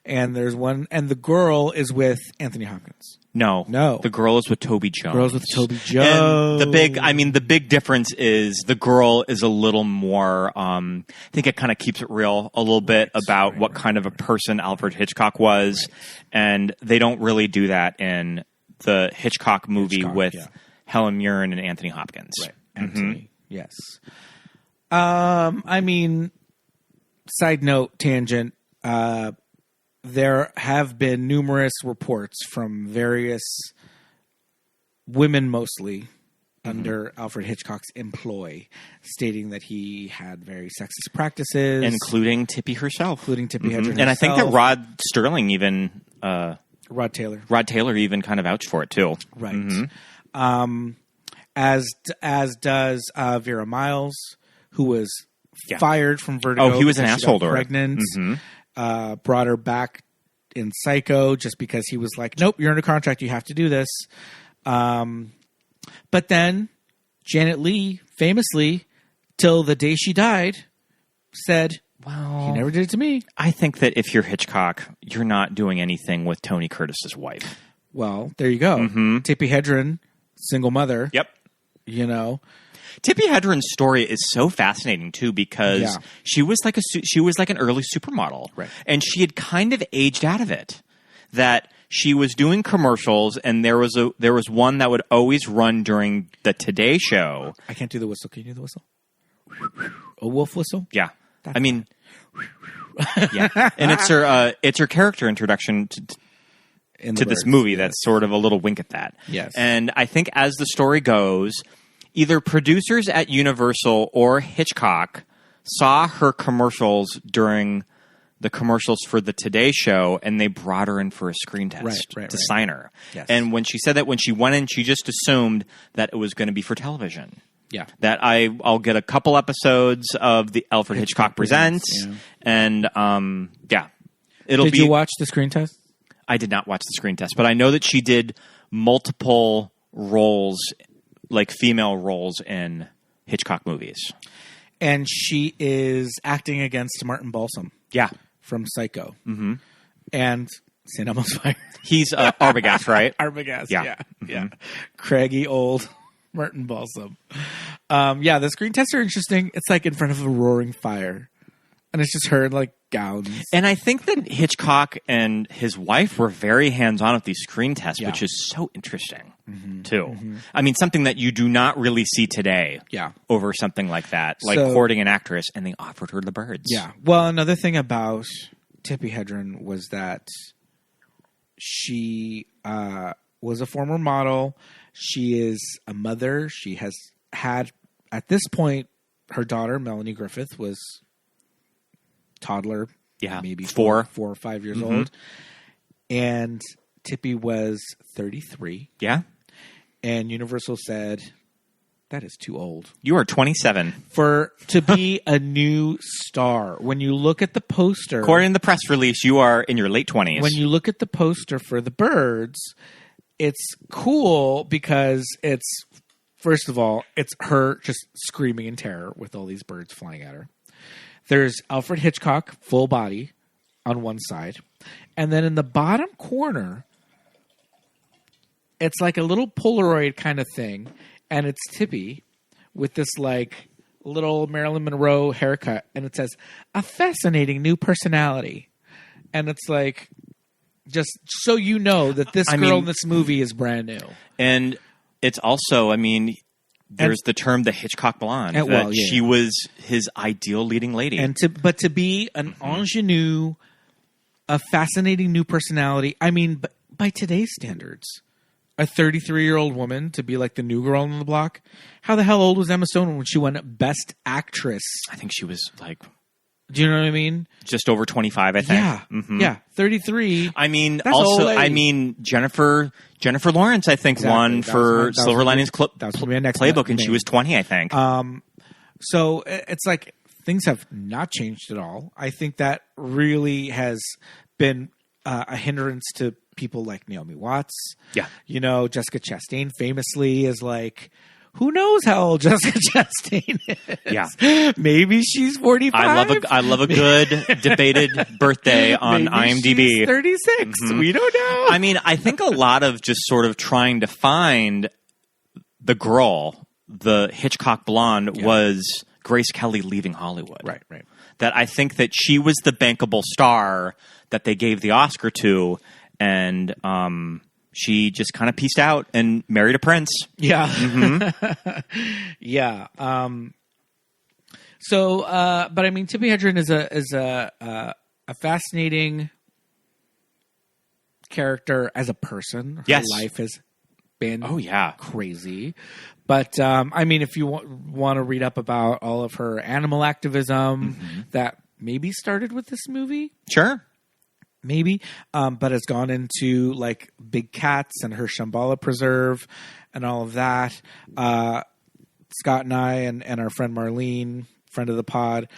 And there's one, and the girl is with Anthony Hopkins. No. The girl is with Toby Jones. Girls with Toby Jones. And the big difference is the girl is a little more, I think it kind of keeps it real a little bit about what kind of a person Alfred Hitchcock was. Right. And they don't really do that in the Hitchcock movie with Helen Mirren and Anthony Hopkins. Right. Anthony. Yes. I mean, side note, tangent, there have been numerous reports from various women, mostly under Alfred Hitchcock's employ, stating that he had very sexist practices, including Tippi herself, Hedren, and I think that Rod Sterling even, Rod Taylor even kind of vouched for it too, right? As does Vera Miles, who was fired from Vertigo. Oh, he was an asshole to her. Pregnant. Brought her back in Psycho just because he was like, nope, you're under contract. You have to do this. But then Janet Leigh famously, till the day she died, said, well, he never did it to me. I think that if you're Hitchcock, you're not doing anything with Tony Curtis's wife. Well, there you go. Tippi Hedren, single mother. Yep. You know, Tippi Hedren's story is so fascinating too because she was like an early supermodel, right? And she had kind of aged out of it. That she was doing commercials, and there was one that would always run during the Today Show. I can't do the whistle. Can you do the whistle? A wolf whistle? Yeah, I mean, yeah, and it's her character introduction to this movie. That's sort of a little wink at that. Yes, and I think as the story goes, either producers at Universal or Hitchcock saw her commercials during the commercials for the Today Show, and they brought her in for a screen test to sign her. Yes. And when she said that, when she went in, she just assumed that it was going to be for television. Yeah. That I'll get a couple episodes of the Alfred Hitchcock Presents, and Did you watch the screen test? I did not watch the screen test, but I know that she did multiple roles, like female roles in Hitchcock movies. And she is acting against Martin Balsam. Yeah. From Psycho. And St. Elmo's Fire. He's Arbogast, right? Arbogast, yeah. Craggy old Martin Balsam. The screen tests are interesting. It's like in front of a roaring fire. And it's just her in like gowns. And I think that Hitchcock and his wife were very hands-on with these screen tests, which is so interesting, too. I mean, something that you do not really see today over something like that, like courting an actress, and they offered her the birds. Yeah. Well, another thing about Tippi Hedren was that she was a former model. She is a mother. She has had, at this point, her daughter, Melanie Griffith, was toddler, maybe 4 or 5 years old, and Tippi was 33. Yeah, and Universal said that is too old. You are 27 to be a new star. When you look at the poster, according to the press release, you are in your late 20s. When you look at the poster for the birds, it's cool because it's, first of all, it's her just screaming in terror with all these birds flying at her. There's Alfred Hitchcock, full body, on one side. And then in the bottom corner, it's like a little Polaroid kind of thing. And it's Tippi with this like little Marilyn Monroe haircut. And it says, a fascinating new personality. And it's like, just so you know that this girl in this movie is brand new. And it's also, I mean, there's the term the Hitchcock Blonde. She was his ideal leading lady. And to be an ingenue, a fascinating new personality, I mean, by today's standards, a 33-year-old woman to be like the new girl on the block. How the hell old was Emma Stone when she won Best Actress? I think she was like... Do you know what I mean? Just over 25, I think. Yeah. Yeah. 33. I mean, also, Jennifer Lawrence, I think, won for Silver Linings Playbook, and she was 20, I think. So it's like things have not changed at all. I think that really has been a hindrance to people like Naomi Watts. Yeah. You know, Jessica Chastain famously is like, who knows how old Jessica Chastain is? Yeah. Maybe she's 45. I love a good debated birthday on IMDb. She's 36. Mm-hmm. We don't know. I mean, I think a lot of just sort of trying to find the girl, the Hitchcock Blonde, was Grace Kelly leaving Hollywood. Right. That I think that she was the bankable star that they gave the Oscar to, and she just kind of pieced out and married a prince. Yeah. Mm-hmm. Yeah. So, but I mean, Tippi Hedren is a fascinating character as a person. Her life has been crazy. But I mean, if you want to read up about all of her animal activism that maybe started with this movie, sure. Maybe, but has gone into like big cats and her Shambhala preserve and all of that. Scott and I and our friend Marlene, friend of the pod,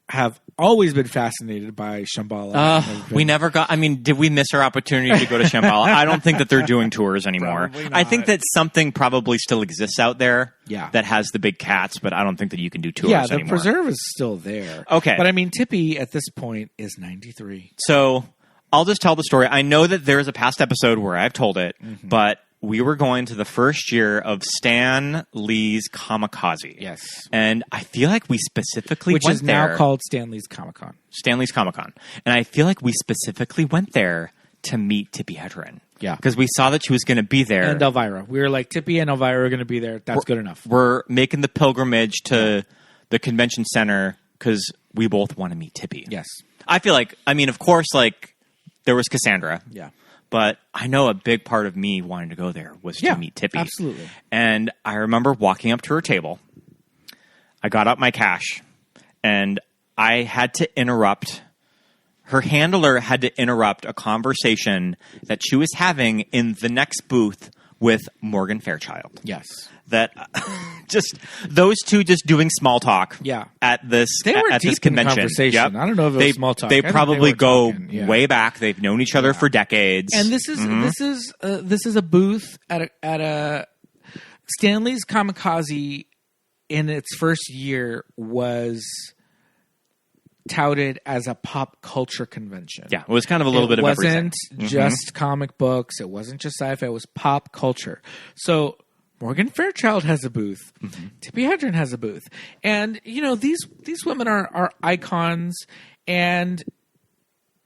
have always been fascinated by Shambhala. We never got. I mean, did we miss our opportunity to go to Shambhala? I don't think that they're doing tours anymore. I think that something probably still exists out there. Yeah. That has the big cats, but I don't think that you can do tours anymore. Yeah, the preserve is still there. Okay. But I mean, Tippi at this point is 93. So I'll just tell the story. I know that there is a past episode where I've told it, but we were going to the first year of Stan Lee's Kamikaze. Yes. And I feel like we specifically went there. Which is now called Stanley's Comic-Con. Stanley's Comic-Con. And I feel like we specifically went there to meet Tippi Hedren. Yeah. Because we saw that she was going to be there. And Elvira. We were like, Tippi and Elvira are going to be there. That's good enough. We're making the pilgrimage to the convention center because we both want to meet Tippi. Yes. I feel like, I mean, of course, like, there was Cassandra. Yeah. But I know a big part of me wanting to go there was to meet Tippi. Absolutely. And I remember walking up to her table. I got out my cash. And I had to interrupt. Her handler had to interrupt a conversation that she was having in the next booth with Morgan Fairchild. Yes. That just those two just doing small talk. Yeah. At this they were at deep this convention. In conversation. Yep. I don't know if it was small talk. They probably go way back. They've known each other for decades. And this is a booth at a Stanley's Kamikaze in its first year was touted as a pop culture convention. Yeah, it was kind of a little bit of everything. It wasn't just comic books. It wasn't just sci-fi. It was pop culture. So Morgan Fairchild has a booth. Tippi Hedren has a booth. And, you know, these women are icons. And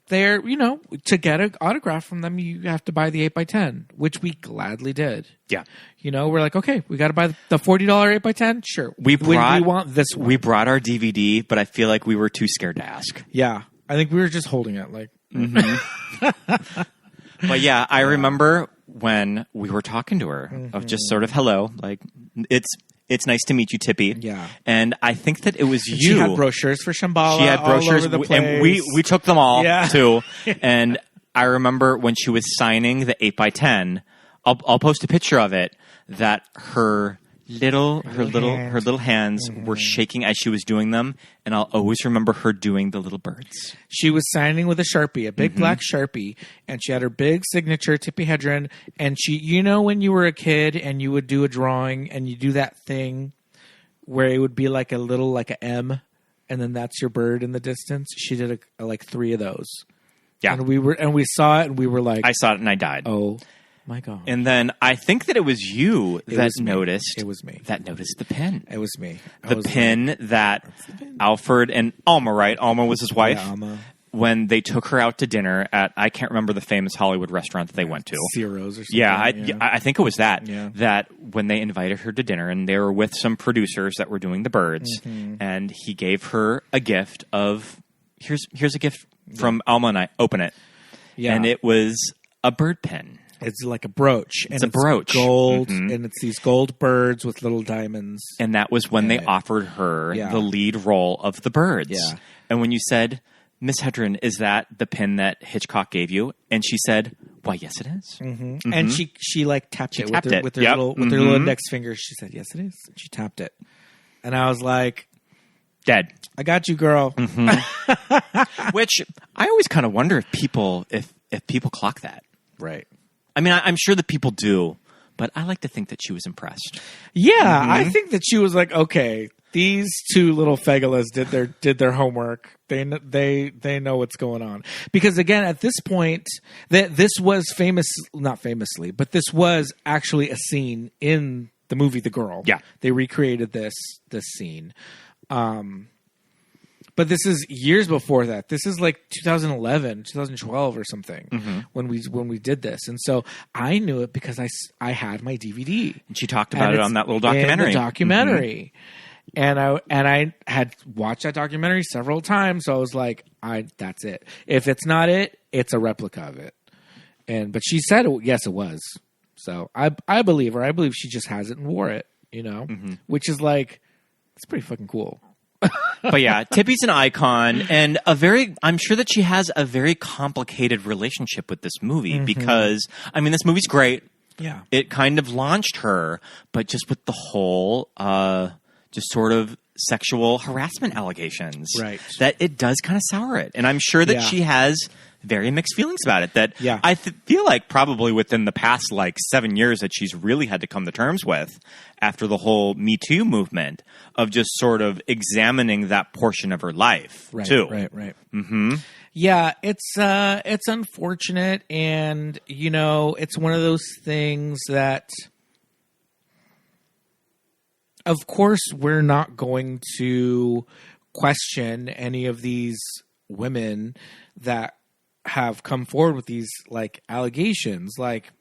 they're, you know, to get an autograph from them, you have to buy the 8x10, which we gladly did. Yeah. You know, we're like, okay, we got to buy the $40 8x10? Sure. We want this one. We brought our DVD, but I feel like we were too scared to ask. Yeah. I think we were just holding it like. But yeah, I remember when we were talking to her of just sort of hello, like it's nice to meet you, Tippi. Yeah. And I think that it was you. She had brochures for Shambhala. She had brochures, all over the place. and we took them all too. And I remember when she was signing the 8x10, I'll post a picture of it, that her little hands were shaking as she was doing them, and I'll always remember her doing the little birds. She was signing with a Sharpie, a big black Sharpie, and she had her big signature, Tippi Hedren, and she, you know, when you were a kid and you would do a drawing and you do that thing where it would be like a little, like a M, and then that's your bird in the distance. She did like 3 of those. Yeah. And we saw it and we were like, I saw it and I died. Oh my God. And then I think that it was you that noticed. It was me. That noticed the pin. It was me. The pin that Alfred and Alma, right? Alma was his wife. Yeah, Alma. When they took her out to dinner at, I can't remember the famous Hollywood restaurant that they went to. Ciro's or something. Yeah, I think it was that. Yeah. That when they invited her to dinner and they were with some producers that were doing the birds, and he gave her a gift of, here's a gift from Alma and I. Open it. Yeah. And it was a bird pin. It's like a brooch. It's a brooch. Gold, and it's these gold birds with little diamonds. And that was when they offered her the lead role of the birds. Yeah. And when you said, Miss Hedren, is that the pin that Hitchcock gave you? And she said, why, yes, it is. And she like tapped it with her little index finger. She said, yes, it is. And she tapped it. And I was like, dead. I got you, girl. Which I always kind of wonder if people clock that. Right. I mean, I'm sure that people do, but I like to think that she was impressed. Yeah, I think that she was like, okay, these two little fegulas did their homework. They know what's going on. Because again, at this point, this was not famously, but this was actually a scene in the movie The Girl. Yeah, they recreated this scene. But this is years before that. This is like 2011, 2012 or something when we did this. And so I knew it because I had my DVD. And she talked about it on that little documentary. In the documentary. And I had watched that documentary several times. So I was like, that's it. If it's not it, it's a replica of it. But she said, yes, it was. So I believe her. I believe she just has it and wore it, which is like, it's pretty fucking cool. But yeah, Tippi's an icon, and I'm sure that she has a very complicated relationship with this movie because, I mean, this movie's great. Yeah. It kind of launched her, but just with the whole, just sort of sexual harassment allegations. Right. That it does kind of sour it. And I'm sure that she has very mixed feelings about it that I feel like probably within the past like 7 years that she's really had to come to terms with after the whole Me Too movement of just sort of examining that portion of her life too. Right. Mm-hmm. Yeah, it's unfortunate, and it's one of those things that, of course, we're not going to question any of these women that have come forward with these like allegations. Like,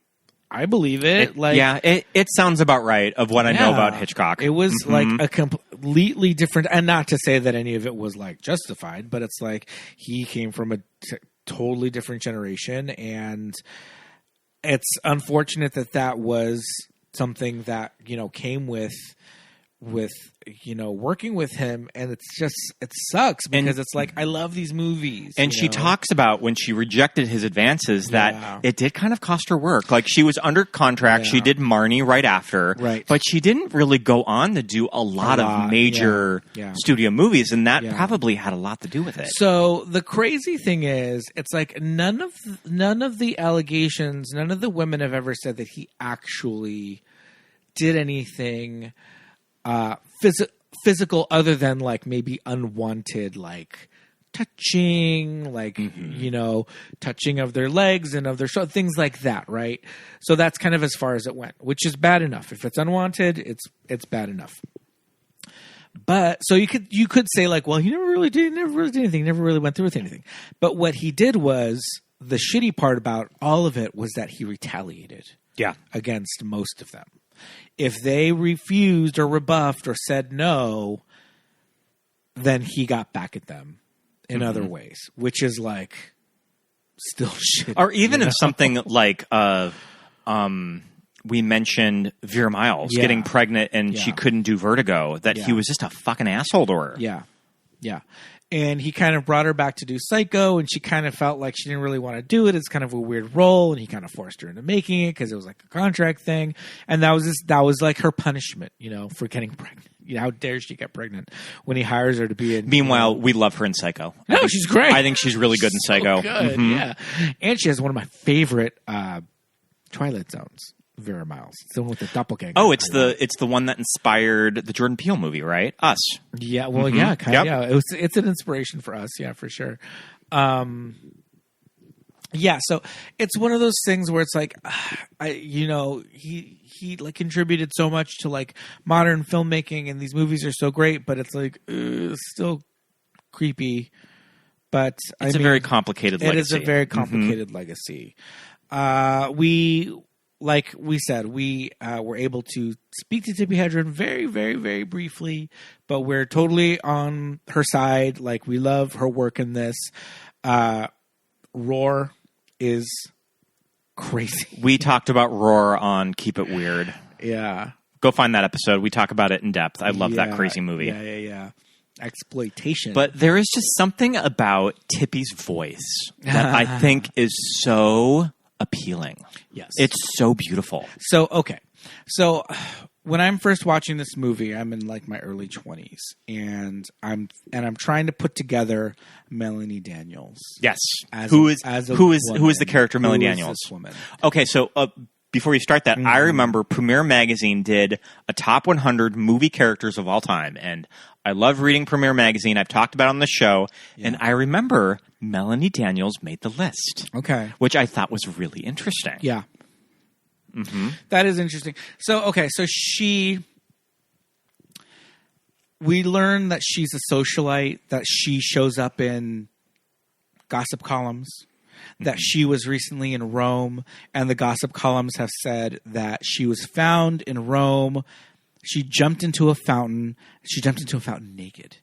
I believe it. It sounds about right of what I know about Hitchcock. It was like a completely different, and not to say that any of it was like justified, but it's like he came from a totally different generation, and it's unfortunate that was something that came with working with him, and it sucks because it's like, I love these movies. And she talks about when she rejected his advances that it did kind of cost her work. Like, she was under contract. She did Marnie right after, but she didn't really go on to do a lot of major studio movies, and that probably had a lot to do with it. So the crazy thing is, it's like none of the allegations, none of the women have ever said that he actually did anything physical other than like maybe unwanted like touching, like touching of their legs and of their things like that, right? So that's kind of as far as it went, which is bad enough. If it's unwanted, it's bad enough. But so you could say like, well, he never really did anything, never really went through with anything. But what he did was, the shitty part about all of it was that he retaliated against most of them. If they refused or rebuffed or said no, then he got back at them in other ways, which is like still shit. Or even if something like we mentioned Vera Miles getting pregnant and she couldn't do Vertigo, that he was just a fucking asshole to her. Yeah. And he kind of brought her back to do Psycho, and she kind of felt like she didn't really want to do it. It's kind of a weird role, and he kind of forced her into making it because it was like a contract thing. And that was like her punishment, for getting pregnant. How dare she get pregnant when he hires her to be in? Meanwhile, we love her in Psycho. No, she's great. I think she's really good in Psycho. Good, yeah. And she has one of my favorite Twilight Zones. Vera Miles. It's the one with the doppelganger. Oh, it's the one that inspired the Jordan Peele movie, right? Us. Yeah, well, yeah, kind of. Yeah, it's an inspiration for us, yeah, for sure. Yeah, so it's one of those things where it's like, he like contributed so much to like modern filmmaking, and these movies are so great, but it's like still creepy. But it's a very complicated legacy. It is a very complicated legacy. Like we said, we were able to speak to Tippi Hedren very, very, very briefly, but we're totally on her side. Like, we love her work in this. Roar is crazy. We talked about Roar on Keep It Weird. Yeah. Go find that episode. We talk about it in depth. I love that crazy movie. Yeah. Exploitation. But there is just something about Tippi's voice that I think is so appealing. Yes. It's so beautiful. So, okay. So when I'm first watching this movie, I'm in like my early 20s, and I'm trying to put together Melanie Daniels. Yes. Who is the character Melanie Daniels? This woman? Okay, so before you start that, I remember Premiere Magazine did a top 100 movie characters of all time, and I love reading Premiere Magazine. I've talked about it on the show, and I remember Melanie Daniels made the list. Okay. Which I thought was really interesting. Yeah. That is interesting. So we learn that she's a socialite, that she shows up in gossip columns, that she was recently in Rome, and the gossip columns have said that she was found in Rome. She jumped into a fountain. She jumped into a fountain naked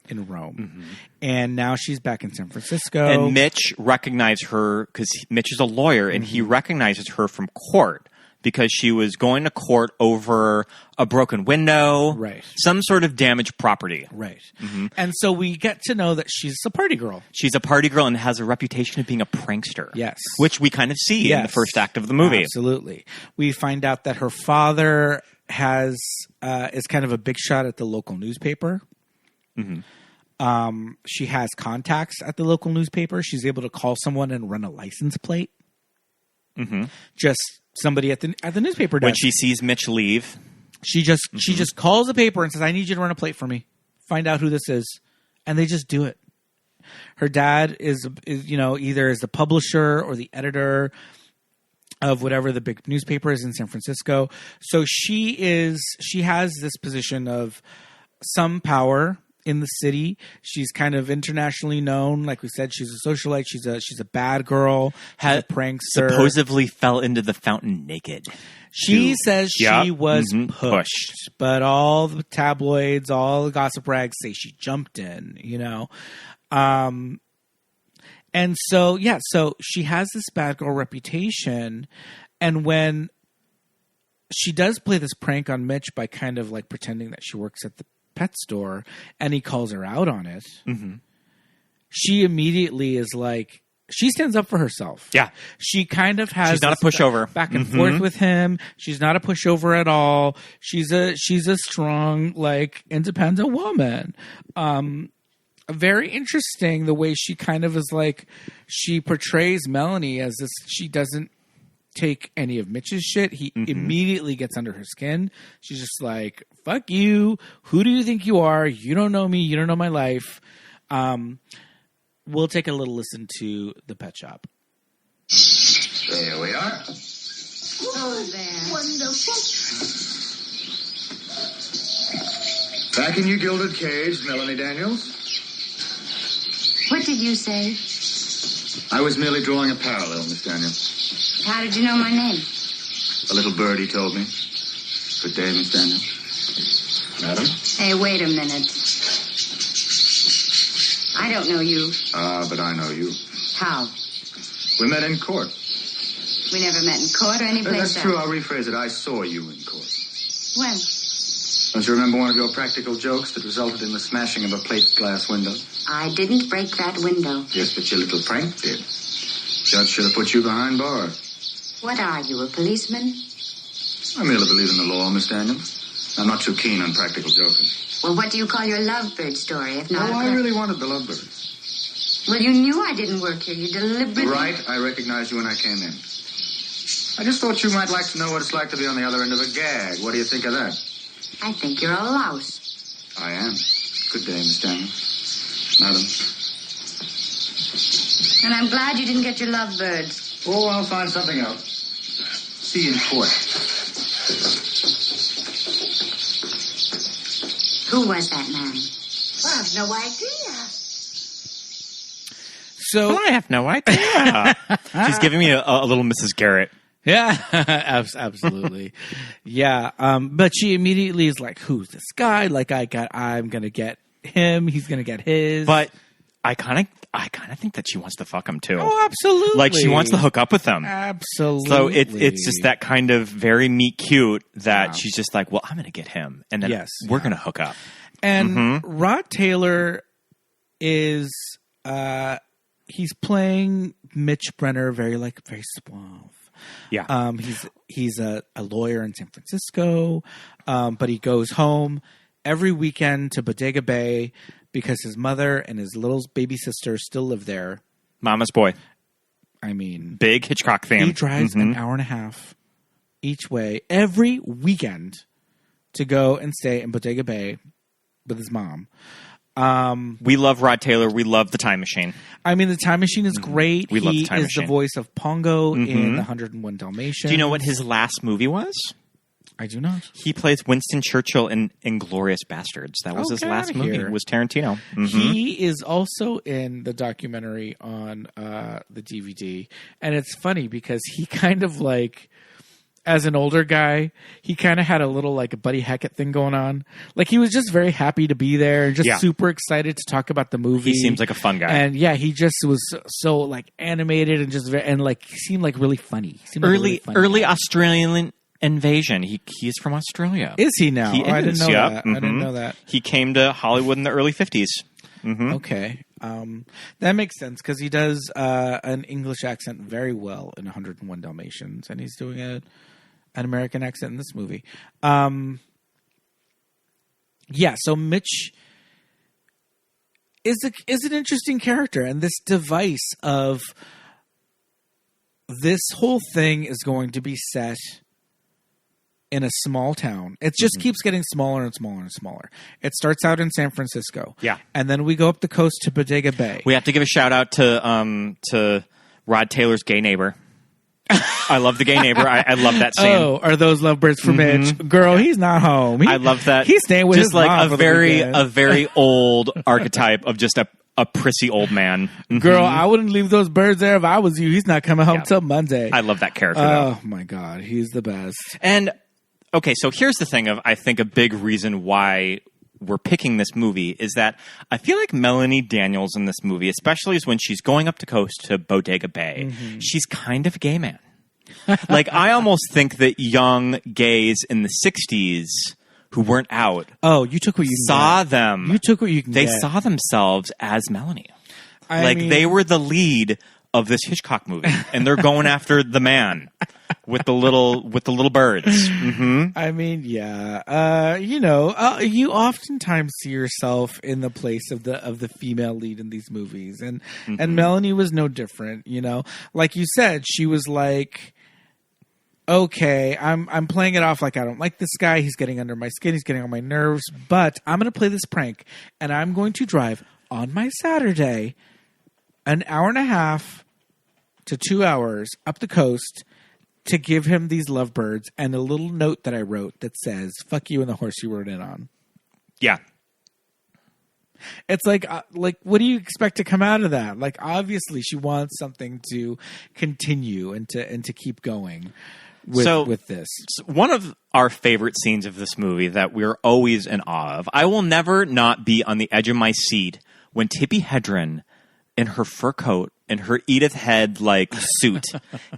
in Rome. And now she's back in San Francisco. And Mitch recognized her because Mitch is a lawyer, and he recognizes her from court because she was going to court over a broken window, some sort of damaged property. And so we get to know that she's a party girl. She's a party girl and has a reputation of being a prankster. Yes. Which we kind of see in the first act of the movie. Absolutely. We find out that her father is kind of a big shot at the local newspaper. She has contacts at the local newspaper. She's able to call someone and run a license plate. Just somebody at the newspaper desk. When she sees Mitch leave, she just calls the paper and says, "I need you to run a plate for me. Find out who this is," and they just do it. Her dad is either is the publisher or the editor of whatever the big newspaper is in San Francisco. So she has this position of some power in the city. She's kind of internationally known. Like we said, she's a socialite. She's a bad girl. She's a prankster. Supposedly fell into the fountain naked. She says she was pushed, but all the tabloids, all the gossip rags say she jumped in, And so, so she has this bad girl reputation. And when she does play this prank on Mitch by kind of like pretending that she works at the pet store and he calls her out on it, she immediately is like, she stands up for herself. Yeah. She kind of has she's not a pushover. Back and forth with him. She's not a pushover at all. She's a strong, like, independent woman. Very interesting the way she kind of is like, she portrays Melanie as this, she doesn't take any of Mitch's shit. He immediately gets under her skin. She's just like, fuck you. Who do you think you are? You don't know me. You don't know my life. We'll take a little listen to the pet shop. There we are. Oh, there. Wonderful. Back in your gilded cage, Melanie Daniels. What did you say? I was merely drawing a parallel, Miss Daniels. How did you know my name? A little birdie told me. Good day, Miss Daniels. Madam? Hey, wait a minute. I don't know you. But I know you. How? We met in court. We never met in court or any place else. That's true. I'll rephrase it. I saw you in court. When? Don't you remember one of your practical jokes that resulted in the smashing of a plate glass window? I didn't break that window. Yes, but your little prank did. Judge should have put you behind bars. What are you, a policeman? I merely believe in the law, Miss Daniels. I'm not too keen on practical joking. Well, what do you call your lovebird story, if not I really wanted the lovebirds. Well, you knew I didn't work here. You deliberately... Right, I recognized you when I came in. I just thought you might like to know what it's like to be on the other end of a gag. What do you think of that? I think you're a louse. I am. Good day, Miss Daniels. Madam. And I'm glad you didn't get your lovebirds. Oh, I'll find something else. See you in court. Who was that man? I have no idea. So I have no idea. She's giving me a little Mrs. Garrett. Yeah, absolutely. Yeah. But she immediately is like, who's this guy? Like, I'm going to get him. He's going to get his. But I kind of think that she wants to fuck him too. Oh, absolutely. Like she wants to hook up with him. Absolutely. So it's just that kind of very meet cute that she's just like, well, I'm going to get him. And then we're going to hook up. And Rod Taylor is, he's playing Mitch Brenner very suave. Yeah. He's a lawyer in San Francisco, but he goes home every weekend to Bodega Bay because his mother and his little baby sister still live there. Mama's boy. I mean, big Hitchcock fan. He drives an hour and a half each way every weekend to go and stay in Bodega Bay with his mom. We love Rod Taylor. We love The Time Machine. I mean, The Time Machine is great. We love The Time He is Machine. the voice of Pongo in 101 Dalmatians. Do you know what his last movie was? I do not. He plays Winston Churchill in Inglourious Bastards. That was his last movie. It was Tarantino. He is also in the documentary on the DVD. And it's funny because he kind of like, as an older guy, he kind of had a little like a Buddy Hackett thing going on. Like he was just very happy to be there and just super excited to talk about the movie. He seems like a fun guy. And yeah, he just was so like animated and just and like he seemed like really funny. He seemed like a really funny early guy. Australian invasion. He's from Australia. Is he now? He is, I didn't know that. I didn't know that. He came to Hollywood in the early 50s. Okay. That makes sense because he does an English accent very well in 101 Dalmatians, and he's doing an American accent in this movie. Yeah, so Mitch is an interesting character, and this device of this whole thing is going to be set in a small town. It just keeps getting smaller and smaller and smaller. It starts out in San Francisco. Yeah. And then we go up the coast to Bodega Bay. We have to give a shout out to Rod Taylor's gay neighbor. I love the gay neighbor. I love that scene. Oh, are those lovebirds for Mitch? Girl, he's not home. I love that. He's staying with just his like mom for the weekend. a very old archetype of just a prissy old man. Girl, I wouldn't leave those birds there if I was you. He's not coming home till Monday. I love that character. Oh my God, he's the best. And okay, so here's the thing of I think a big reason why we're picking this movie is that I feel like Melanie Daniels in this movie, especially is when she's going up the coast to Bodega Bay, she's kind of a gay man. Like I almost think that young gays in the 60s who weren't out. Oh, you took what you saw them. You took what you can They get. saw themselves as Melanie. I mean, mean, they were the lead of this Hitchcock movie, and they're going after the man with the little birds. I mean, yeah. You oftentimes see yourself in the place of the female lead in these movies, and Melanie was no different. You know, like you said, she was like, okay, I'm playing it off like I don't like this guy. He's getting under my skin. He's getting on my nerves. But I'm going to play this prank, and I'm going to drive on my Saturday an hour and a half to 2 hours up the coast to give him these lovebirds and a little note that I wrote that says, fuck you and the horse you rode in on. Yeah. It's like, what do you expect to come out of that? Like, obviously she wants something to continue and to keep going with this. One of our favorite scenes of this movie that we're always in awe of, I will never not be on the edge of my seat when Tippi Hedren in her fur coat and her Edith Head suit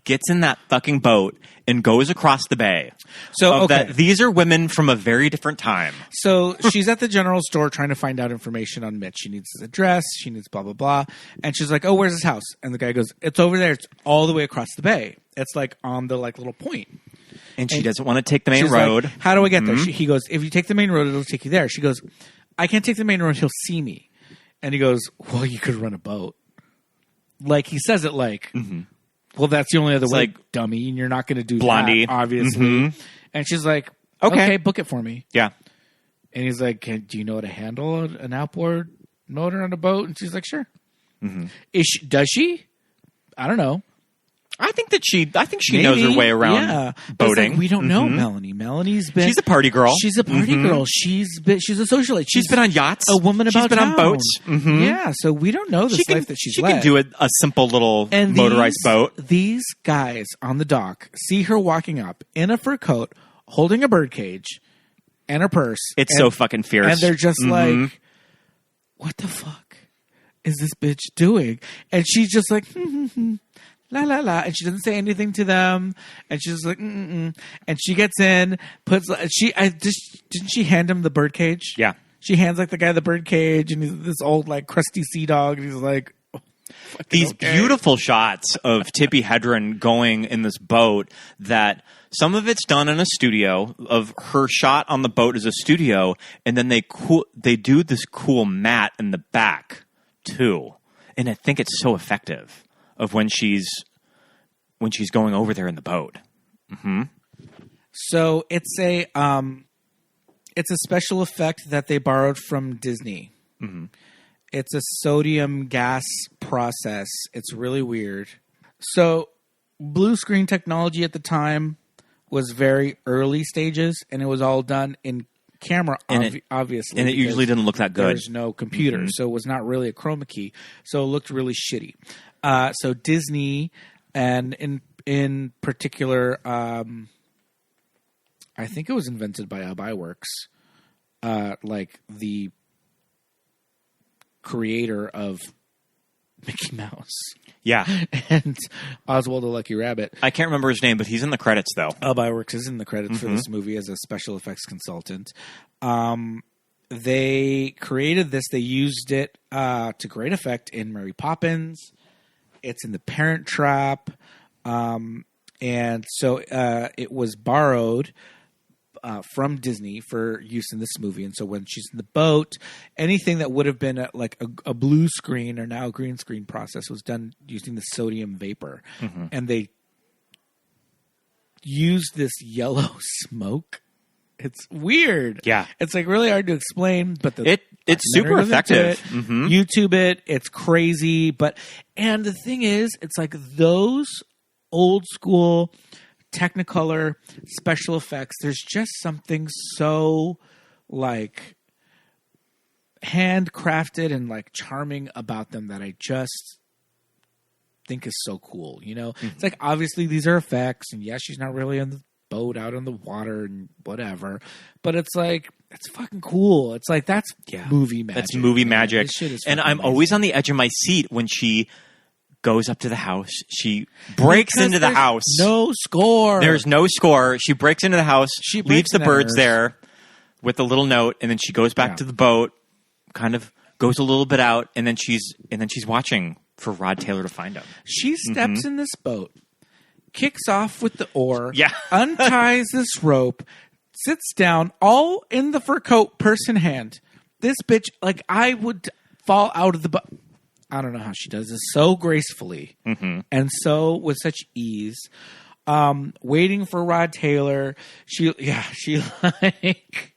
gets in that fucking boat and goes across the bay. So these are women from a very different time. So she's at the general store trying to find out information on Mitch. She needs his address. She needs blah, blah, blah. And she's like, oh, where's his house? And the guy goes, it's over there. It's all the way across the bay. It's like on the little point. And she doesn't want to take the main road. Like, how do I get there? He goes, if you take the main road, it'll take you there. She goes, I can't take the main road. He'll see me. And he goes, well, you could run a boat. Like, he says it like, well, that's the only other way, like, dummy, and you're not going to do Blondie. that, obviously. And she's like, okay, book it for me. Yeah. And he's like, do you know how to handle an outboard motor on a boat? And she's like, sure. Does she? I don't know. I think she knows her way around boating. Like, we don't know Melanie. Melanie's been... She's a party girl. She's a party girl. She's a socialite. She's been on yachts. A woman about She's been town. on boats. Yeah, so we don't know this life that she's led. She can do a simple little motorized boat. These guys on the dock see her walking up in a fur coat, holding a birdcage and her purse. It's so fucking fierce. And they're just like, what the fuck is this bitch doing? And she's just like, la la la, and she doesn't say anything to them, and she's just like, and she gets in, didn't she hand him the birdcage? Yeah, she hands the guy the birdcage, and he's this old crusty sea dog, and he's like, these beautiful shots of Tippi Hedren going in this boat that some of it's done in a studio. Of her shot on the boat is a studio, and then they do this cool matte in the back too, and I think it's so effective. Of when she's going over there in the boat. So it's a special effect that they borrowed from Disney. Mm-hmm. It's a sodium gas process. It's really weird. So blue screen technology at the time was very early stages, and it was all done in camera, obviously. And it usually didn't look that good. There's no computer, so it was not really a chroma key. So it looked really shitty. So Disney, and in particular, I think it was invented by Iworks, like the creator of Mickey Mouse. Yeah. And Oswald the Lucky Rabbit. I can't remember his name, but he's in the credits, though. Iworks is in the credits for this movie as a special effects consultant. They created this. They used it to great effect in Mary Poppins. It's in The Parent Trap. And so it was borrowed from Disney for use in this movie. And so when she's in the boat, anything that would have been a blue screen or now a green screen process was done using the sodium vapor. And they used this yellow smoke. It's weird. Yeah. It's like really hard to explain, but it's super effective. YouTube it. It's crazy. And the thing is, it's like those old school Technicolor special effects, there's just something so like handcrafted and like charming about them that I just think is so cool. You know, it's like obviously these are effects, and yes, she's not really on the boat out on the water and whatever, but it's like it's fucking cool. It's like that's movie magic. That's movie magic. This shit is and I'm amazing. always on the edge of my seat when she goes up to the house. She breaks into the house. No score. There's no score. She breaks into the house. She leaves the breaks birds into hers. there with a little note, and then she goes back to the boat, kind of goes a little bit out, and then she's watching for Rod Taylor to find him. She steps in this boat, kicks off with the oar, Yeah. unties this rope, sits down, all in the fur coat, purse in hand. This bitch, like I would fall out of the boat. I don't know how she does this so gracefully and so with such ease. Waiting for Rod Taylor. She like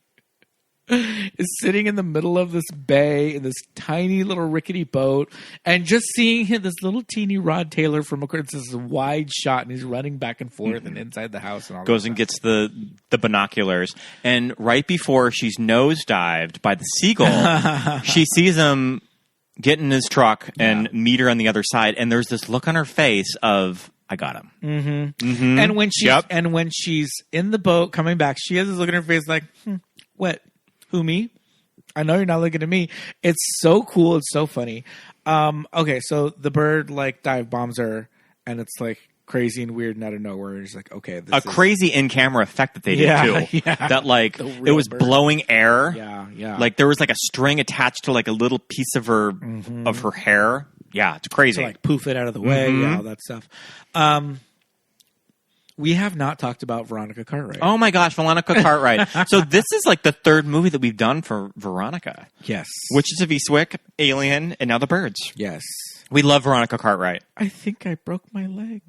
is sitting in the middle of this bay in this tiny little rickety boat, and just seeing him, this little teeny Rod Taylor from across this wide shot, and he's running back and forth and inside the house and all. Goes and gets the binoculars, and right before she's nosedived by the seagull, she sees him get in his truck and meet her on the other side, and there's this look on her face of I got him. And when she's in the boat coming back, she has this look on her face like, what? Who, me? I know you're not looking at me. It's so cool. It's so funny. Okay, so the bird like dive bombs her, and it's like crazy and weird and out of nowhere. It's like, okay, this is crazy in-camera effect that they did too. Yeah. That like it was bird. Blowing air. Yeah. Like there was like a string attached to like a little piece of her hair. Yeah, it's crazy. To like poof it out of the way. Yeah, all that stuff. We have not talked about Veronica Cartwright. Oh my gosh, Veronica Cartwright. So this is like the third movie that we've done for Veronica. Yes. Witches of Eastwick, Alien, and now The Birds. Yes. We love Veronica Cartwright. I think I broke my leg.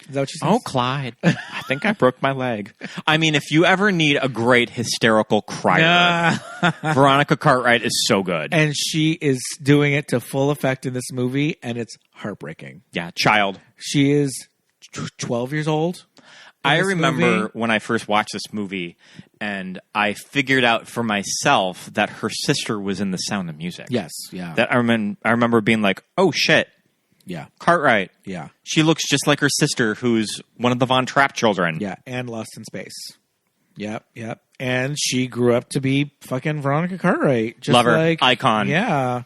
Is that what she says? Oh, Clyde. I think I broke my leg. I mean, if you ever need a great hysterical crier, Veronica Cartwright is so good. And she is doing it to full effect in this movie, and it's heartbreaking. Yeah, child. She is 12 years old. I remember when I first watched this movie, and I figured out for myself that her sister was in The Sound of Music. Yes, yeah. That I remember being like, oh shit. Yeah. Cartwright. Yeah. She looks just like her sister, who's one of the Von Trapp children. Yeah, and Lost in Space. Yep. And she grew up to be fucking Veronica Cartwright. Just love her. like, Icon. Yeah.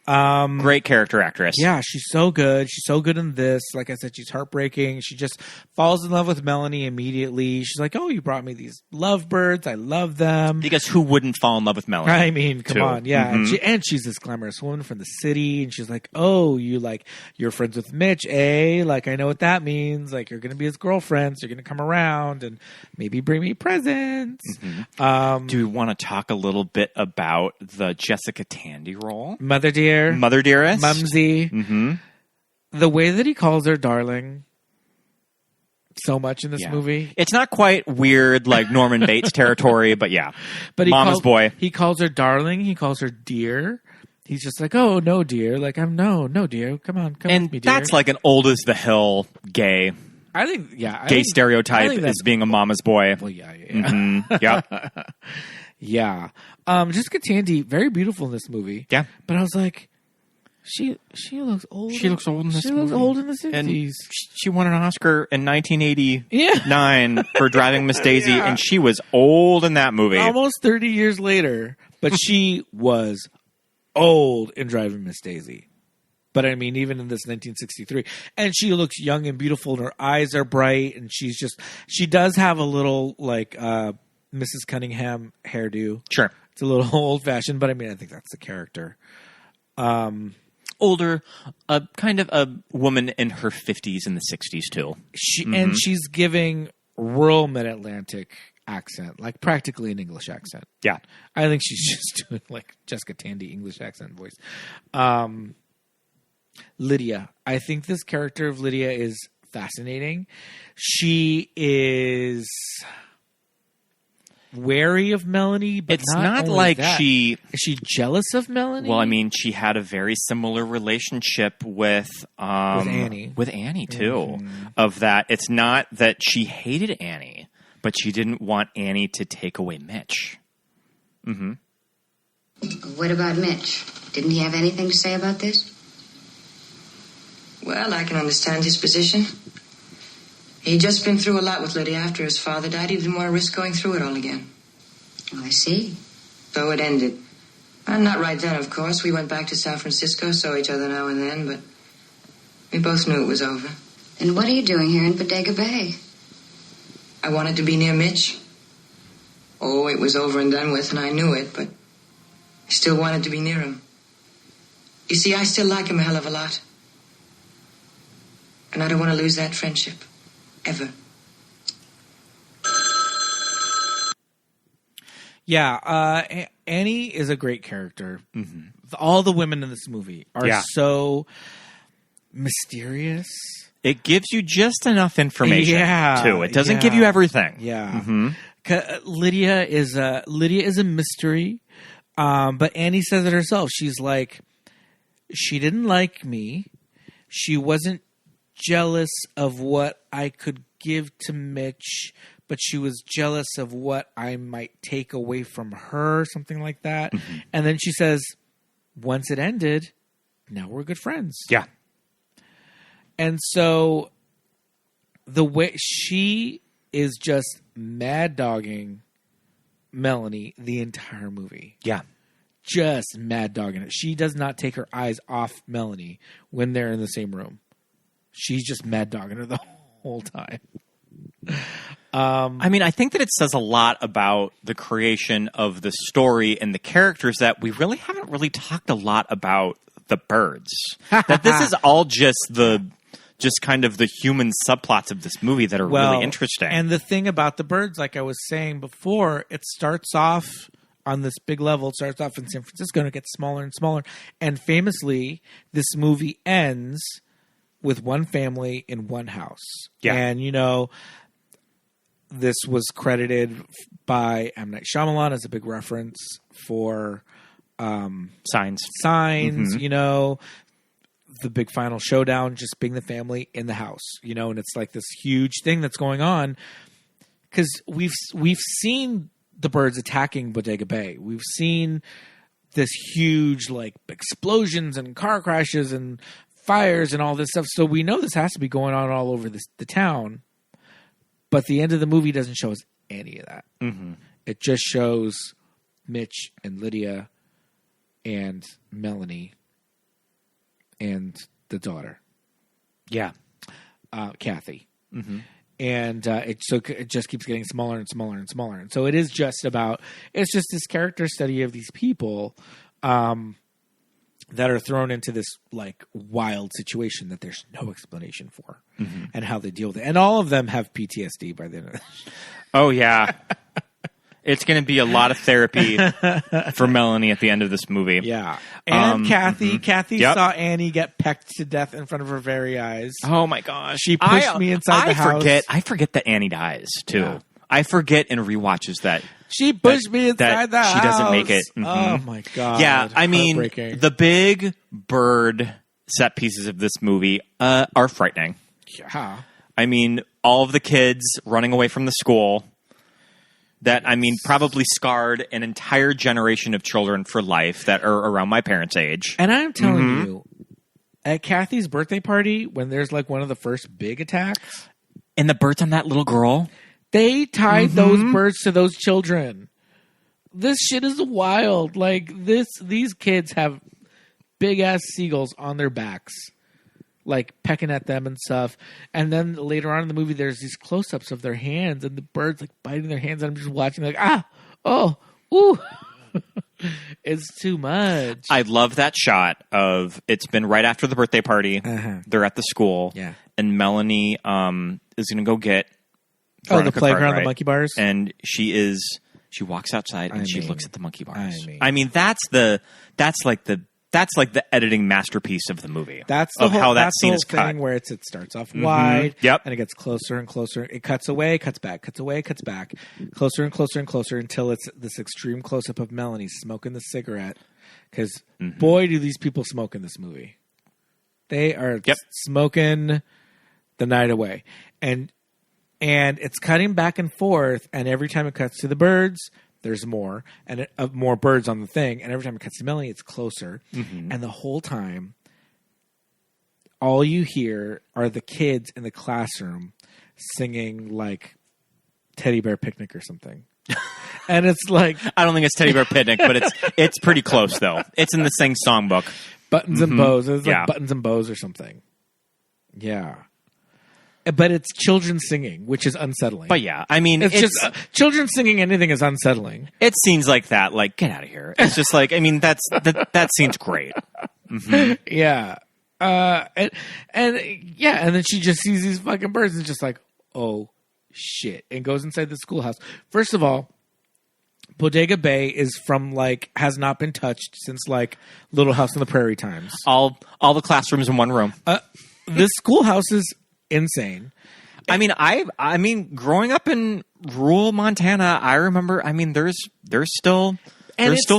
Great character actress. Yeah, she's so good. She's so good in this. Like I said, she's heartbreaking. She just falls in love with Melanie immediately. She's like, oh, you brought me these lovebirds. I love them. Because who wouldn't fall in love with Melanie? I mean, come on. Yeah. And she's this glamorous woman from the city. And she's like, oh, you're friends with Mitch, eh? Like, I know what that means. Like, you're going to be his girlfriend. So you're going to come around and maybe bring me presents. Do we want to talk a little bit about the Jessica Tandy role? Mother Dearest. Mumsy. The way that he calls her darling, so much in this movie. It's not quite weird like Norman Bates territory, but yeah. But Mama's boy. He calls her darling. He calls her dear. He's just like, oh, no, dear. Like, no, dear. Come on, come with me, dear. That's like an old as the hill gay. I think, gay stereotype is being a mama's boy. Well, yeah. Mm-hmm. Yeah. Yeah. Jessica Tandy, very beautiful in this movie. Yeah. But I was like, she looks old. She looks old in this movie. She looks old in the 60s. And she won an Oscar in 1989 for Driving Miss Daisy, and she was old in that movie. Almost 30 years later, but she was old in Driving Miss Daisy. But I mean, even in this 1963. And she looks young and beautiful, and her eyes are bright, and she does have a little, like, Mrs. Cunningham hairdo. Sure. It's a little old-fashioned, but I mean, I think that's the character. Older, kind of a woman in her 50s and the 60s, too. And she's giving rural mid-Atlantic accent, like practically an English accent. Yeah. I think she's just doing, like, Jessica Tandy English accent voice. Lydia. I think this character of Lydia is fascinating. She is wary of Melanie, but it's not like that. Is she jealous of Melanie? Well, I mean, she had a very similar relationship with Annie. With Annie too. Of that, it's not that she hated Annie, but she didn't want Annie to take away Mitch. Mm-hmm. What about Mitch? Didn't he have anything to say about this? Well, I can understand his position. He'd just been through a lot with Lydia after his father died. He didn't want to risk going through it all again. Oh, I see. So it ended. And not right then, of course. We went back to San Francisco, saw each other now and then, but we both knew it was over. And what are you doing here in Bodega Bay? I wanted to be near Mitch. Oh, it was over and done with, and I knew it, but I still wanted to be near him. You see, I still like him a hell of a lot. And I don't want to lose that friendship. Ever. Yeah, Annie is a great character. Mm-hmm. All the women in this movie are so mysterious. It gives you just enough information, too. It doesn't give you everything. Yeah. Mm-hmm. Lydia is a mystery, but Annie says it herself. She's like, she didn't like me. She wasn't jealous of what I could give to Mitch, but she was jealous of what I might take away from her, something like that. Mm-hmm. And then she says, once it ended, now we're good friends. Yeah. And so the way she is just mad dogging Melanie the entire movie. Yeah. Just mad dogging it. She does not take her eyes off Melanie when they're in the same room. She's just mad dogging her the whole time. I mean, I think that it says a lot about the creation of the story and the characters that we really haven't really talked a lot about the birds. That this is all just kind of the human subplots of this movie that are really interesting. And the thing about the birds, like I was saying before, it starts off on this big level. It starts off in San Francisco and it gets smaller and smaller. And famously, this movie ends with one family in one house. Yeah. And, this was credited by M. Night Shyamalan as a big reference for Signs. Mm-hmm. The big final showdown just being the family in the house, and it's like this huge thing that's going on because we've seen the birds attacking Bodega Bay. We've seen this huge like explosions and car crashes and fires and all this stuff. So we know this has to be going on all over the town. But the end of the movie doesn't show us any of that. Mm-hmm. It just shows Mitch and Lydia and Melanie and the daughter. Yeah. Kathy. Mm-hmm. And it just keeps getting smaller and smaller and smaller. And so it's just this character study of these people that are thrown into this like wild situation that there's no explanation for, and how they deal with it. And all of them have PTSD by the end of it. Oh yeah. It's going to be a lot of therapy for Melanie at the end of this movie. Yeah. And Kathy. Kathy saw Annie get pecked to death in front of her very eyes. Oh, my gosh. She pushed me inside the house. I forget that Annie dies, too. Yeah. I forget in rewatches that she pushed me inside the house. She doesn't make it. Mm-hmm. Oh, my God. Yeah, I mean, the big bird set pieces of this movie are frightening. Yeah. I mean, all of the kids running away from the school that, I mean, probably scarred an entire generation of children for life that are around my parents' age. And I'm telling you, at Kathy's birthday party, when there's like one of the first big attacks. And the birds on that little girl. They tied those birds to those children. This shit is wild. Like, these kids have big-ass seagulls on their backs, like, pecking at them and stuff. And then later on in the movie, there's these close-ups of their hands, and the birds, like, biting their hands, and I'm just watching, like, ooh. It's too much. I love that shot of, it's been right after the birthday party. They're at the school. Yeah. And Melanie is going to go get the playground, the monkey bars? And she walks outside and she looks at the monkey bars. I mean, that's like the editing masterpiece of the movie. That's the how that scene is cut. Thing where it starts off wide, and it gets closer and closer. It cuts away, cuts back, cuts away, cuts back, closer and closer and closer until it's this extreme close up of Melanie smoking the cigarette. Because boy, do these people smoke in this movie! They are smoking the night away, and it's cutting back and forth. And every time it cuts to the birds, there's more and more birds on the thing. And every time it cuts to Melanie, it's closer. And the whole time, all you hear are the kids in the classroom singing like Teddy Bear Picnic or something. And it's like, I don't think it's Teddy Bear Picnic, but it's pretty close though. It's in the Sing Songbook. Buttons and Bows. It's like Buttons and Bows or something. Yeah. But it's children singing, which is unsettling. But yeah, I mean, it's just children singing anything is unsettling. It scenes like that, like, get out of here. It's just like, I mean, that scene's great. Yeah. And then she just sees these fucking birds and is just like, oh shit, and goes inside the schoolhouse. First of all, Bodega Bay is from has not been touched since Little House on the Prairie times. All the classrooms in one room. This schoolhouse is insane. I mean, growing up in rural Montana, I remember. I mean, there's still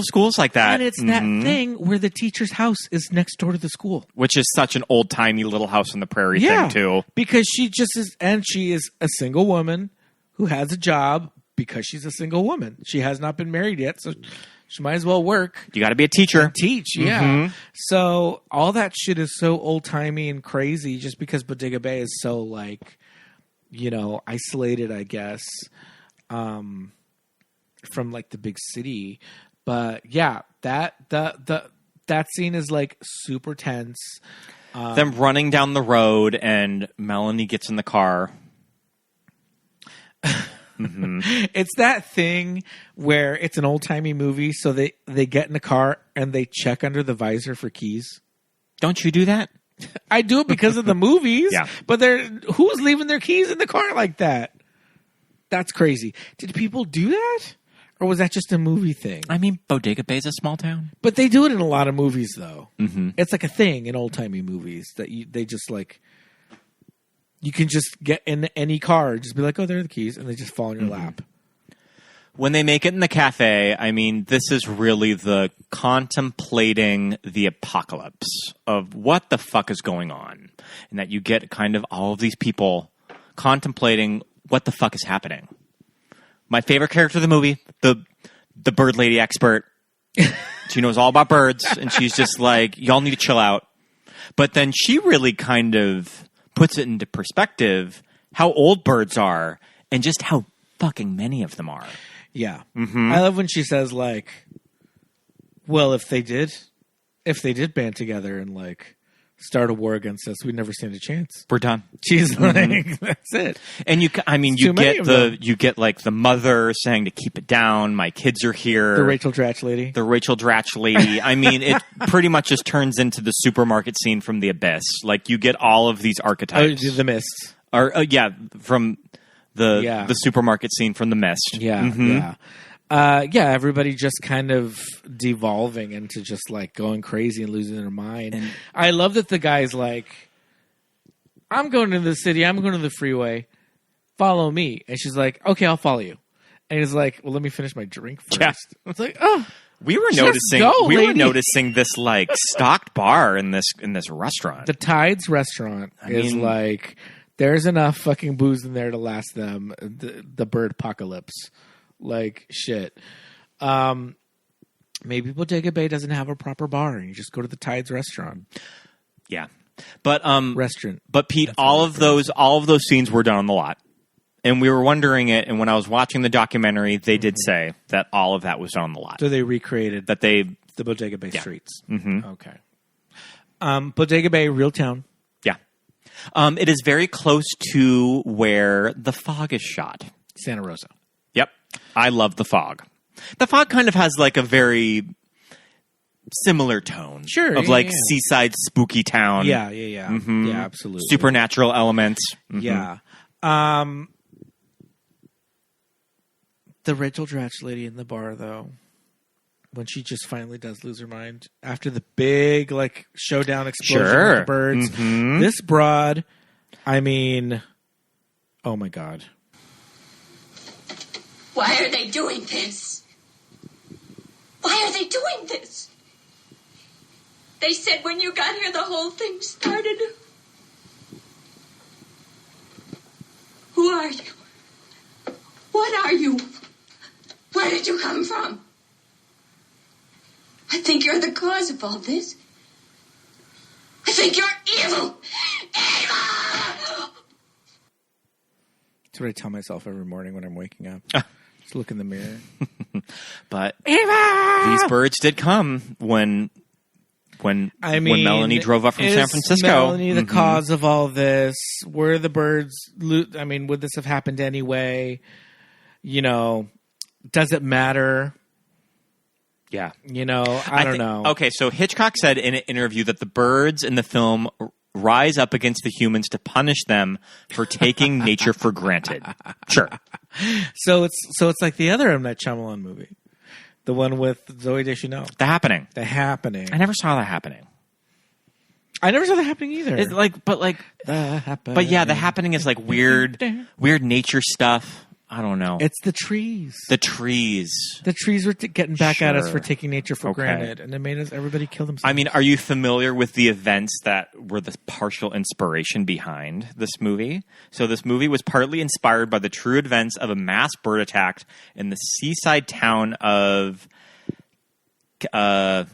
schools like that, and it's that thing where the teacher's house is next door to the school, which is such an old timey Little House on the Prairie thing too. Because she just is, and she is a single woman who has a job because she's a single woman. She has not been married yet, so she might as well work. You got to be a teacher. And teach, yeah. So all that shit is so old-timey and crazy just because Bodega Bay is so, isolated, I guess, from, the big city. But, yeah, that scene is, super tense. Them running down the road and Melanie gets in the car. It's that thing where it's an old-timey movie, so they get in the car and they check under the visor for keys. Don't you do that? I do it because of the movies. Yeah. But who's leaving their keys in the car like that? That's crazy. Did people do that? Or was that just a movie thing? I mean, Bodega Bay's a small town. But they do it in a lot of movies, though. It's like a thing in old-timey movies that they just you can just get in any car, just be like, oh, there are the keys, and they just fall in your lap. When they make it in the cafe, I mean, this is really the contemplating the apocalypse of what the fuck is going on. And that you get kind of all of these people contemplating what the fuck is happening. My favorite character of the movie, the bird lady expert. She knows all about birds, and she's just like, y'all need to chill out. But then she really kind of puts it into perspective how old birds are and just how fucking many of them are. Yeah. I love when she says well, if they did band together and start a war against us, we'd never stand a chance. We're done. She's like, that's it. And you get the mother saying to keep it down. My kids are here. The Rachel Dratch lady. I mean, it pretty much just turns into the supermarket scene from The Abyss. You get all of these archetypes. Oh, The Mist. From the supermarket scene from The Mist. Yeah, yeah. everybody just kind of devolving into just like going crazy and losing their mind. And I love that the guy's like, I'm going to the city. I'm going to the freeway. Follow me. And she's like, okay, I'll follow you. And he's like, well, let me finish my drink first. Yeah. It's like, oh, we were noticing this like stocked bar in this restaurant. The Tides restaurant is like, there's enough fucking booze in there to last them the bird apocalypse. Like shit. Maybe Bodega Bay doesn't have a proper bar, and you just go to the Tides restaurant. Yeah, but restaurant. But Pete, all of those scenes were done on the lot. And we were wondering it, and when I was watching the documentary, they did say that all of that was done on the lot. So they recreated the Bodega Bay streets. Mm-hmm. Okay. Bodega Bay, real town. Yeah. It is very close to where The Fog is shot. Santa Rosa. Yep. I love The Fog. The Fog kind of has like a very similar tone. Sure. Of seaside spooky town. Yeah. Mm-hmm. Yeah, absolutely. Supernatural elements. Mm-hmm. Yeah. The Rachel Dratch lady in the bar, though, when she just finally does lose her mind after the big like showdown explosion with the birds. Mm-hmm. This broad, I mean, oh my God. Why are they doing this? Why are they doing this? They said when you got here the whole thing started. Who are you? What are you? Where did you come from? I think you're the cause of all this. I think you're evil! Evil! That's what I tell myself every morning when I'm waking up. Just look in the mirror. But evil! These birds did come when Melanie drove up from San Francisco. Melanie the cause of all this? Were the birds... I mean, would this have happened anyway? You know... Does it matter? Yeah. You know, I don't know. Okay, so Hitchcock said in an interview that the birds in the film rise up against the humans to punish them for taking nature for granted. Sure. So it's like the other M. Night Shyamalan movie. The one with Zooey Deschanel. The Happening. The Happening. I never saw The Happening. I never saw The Happening either. It's like, but The Happening is like weird nature stuff. I don't know. It's the trees. The trees. The trees were getting back at us for taking nature for granted, and it made everybody kill themselves. I mean, are you familiar with the events that were the partial inspiration behind this movie? So this movie was partly inspired by the true events of a mass bird attack in the seaside town of... a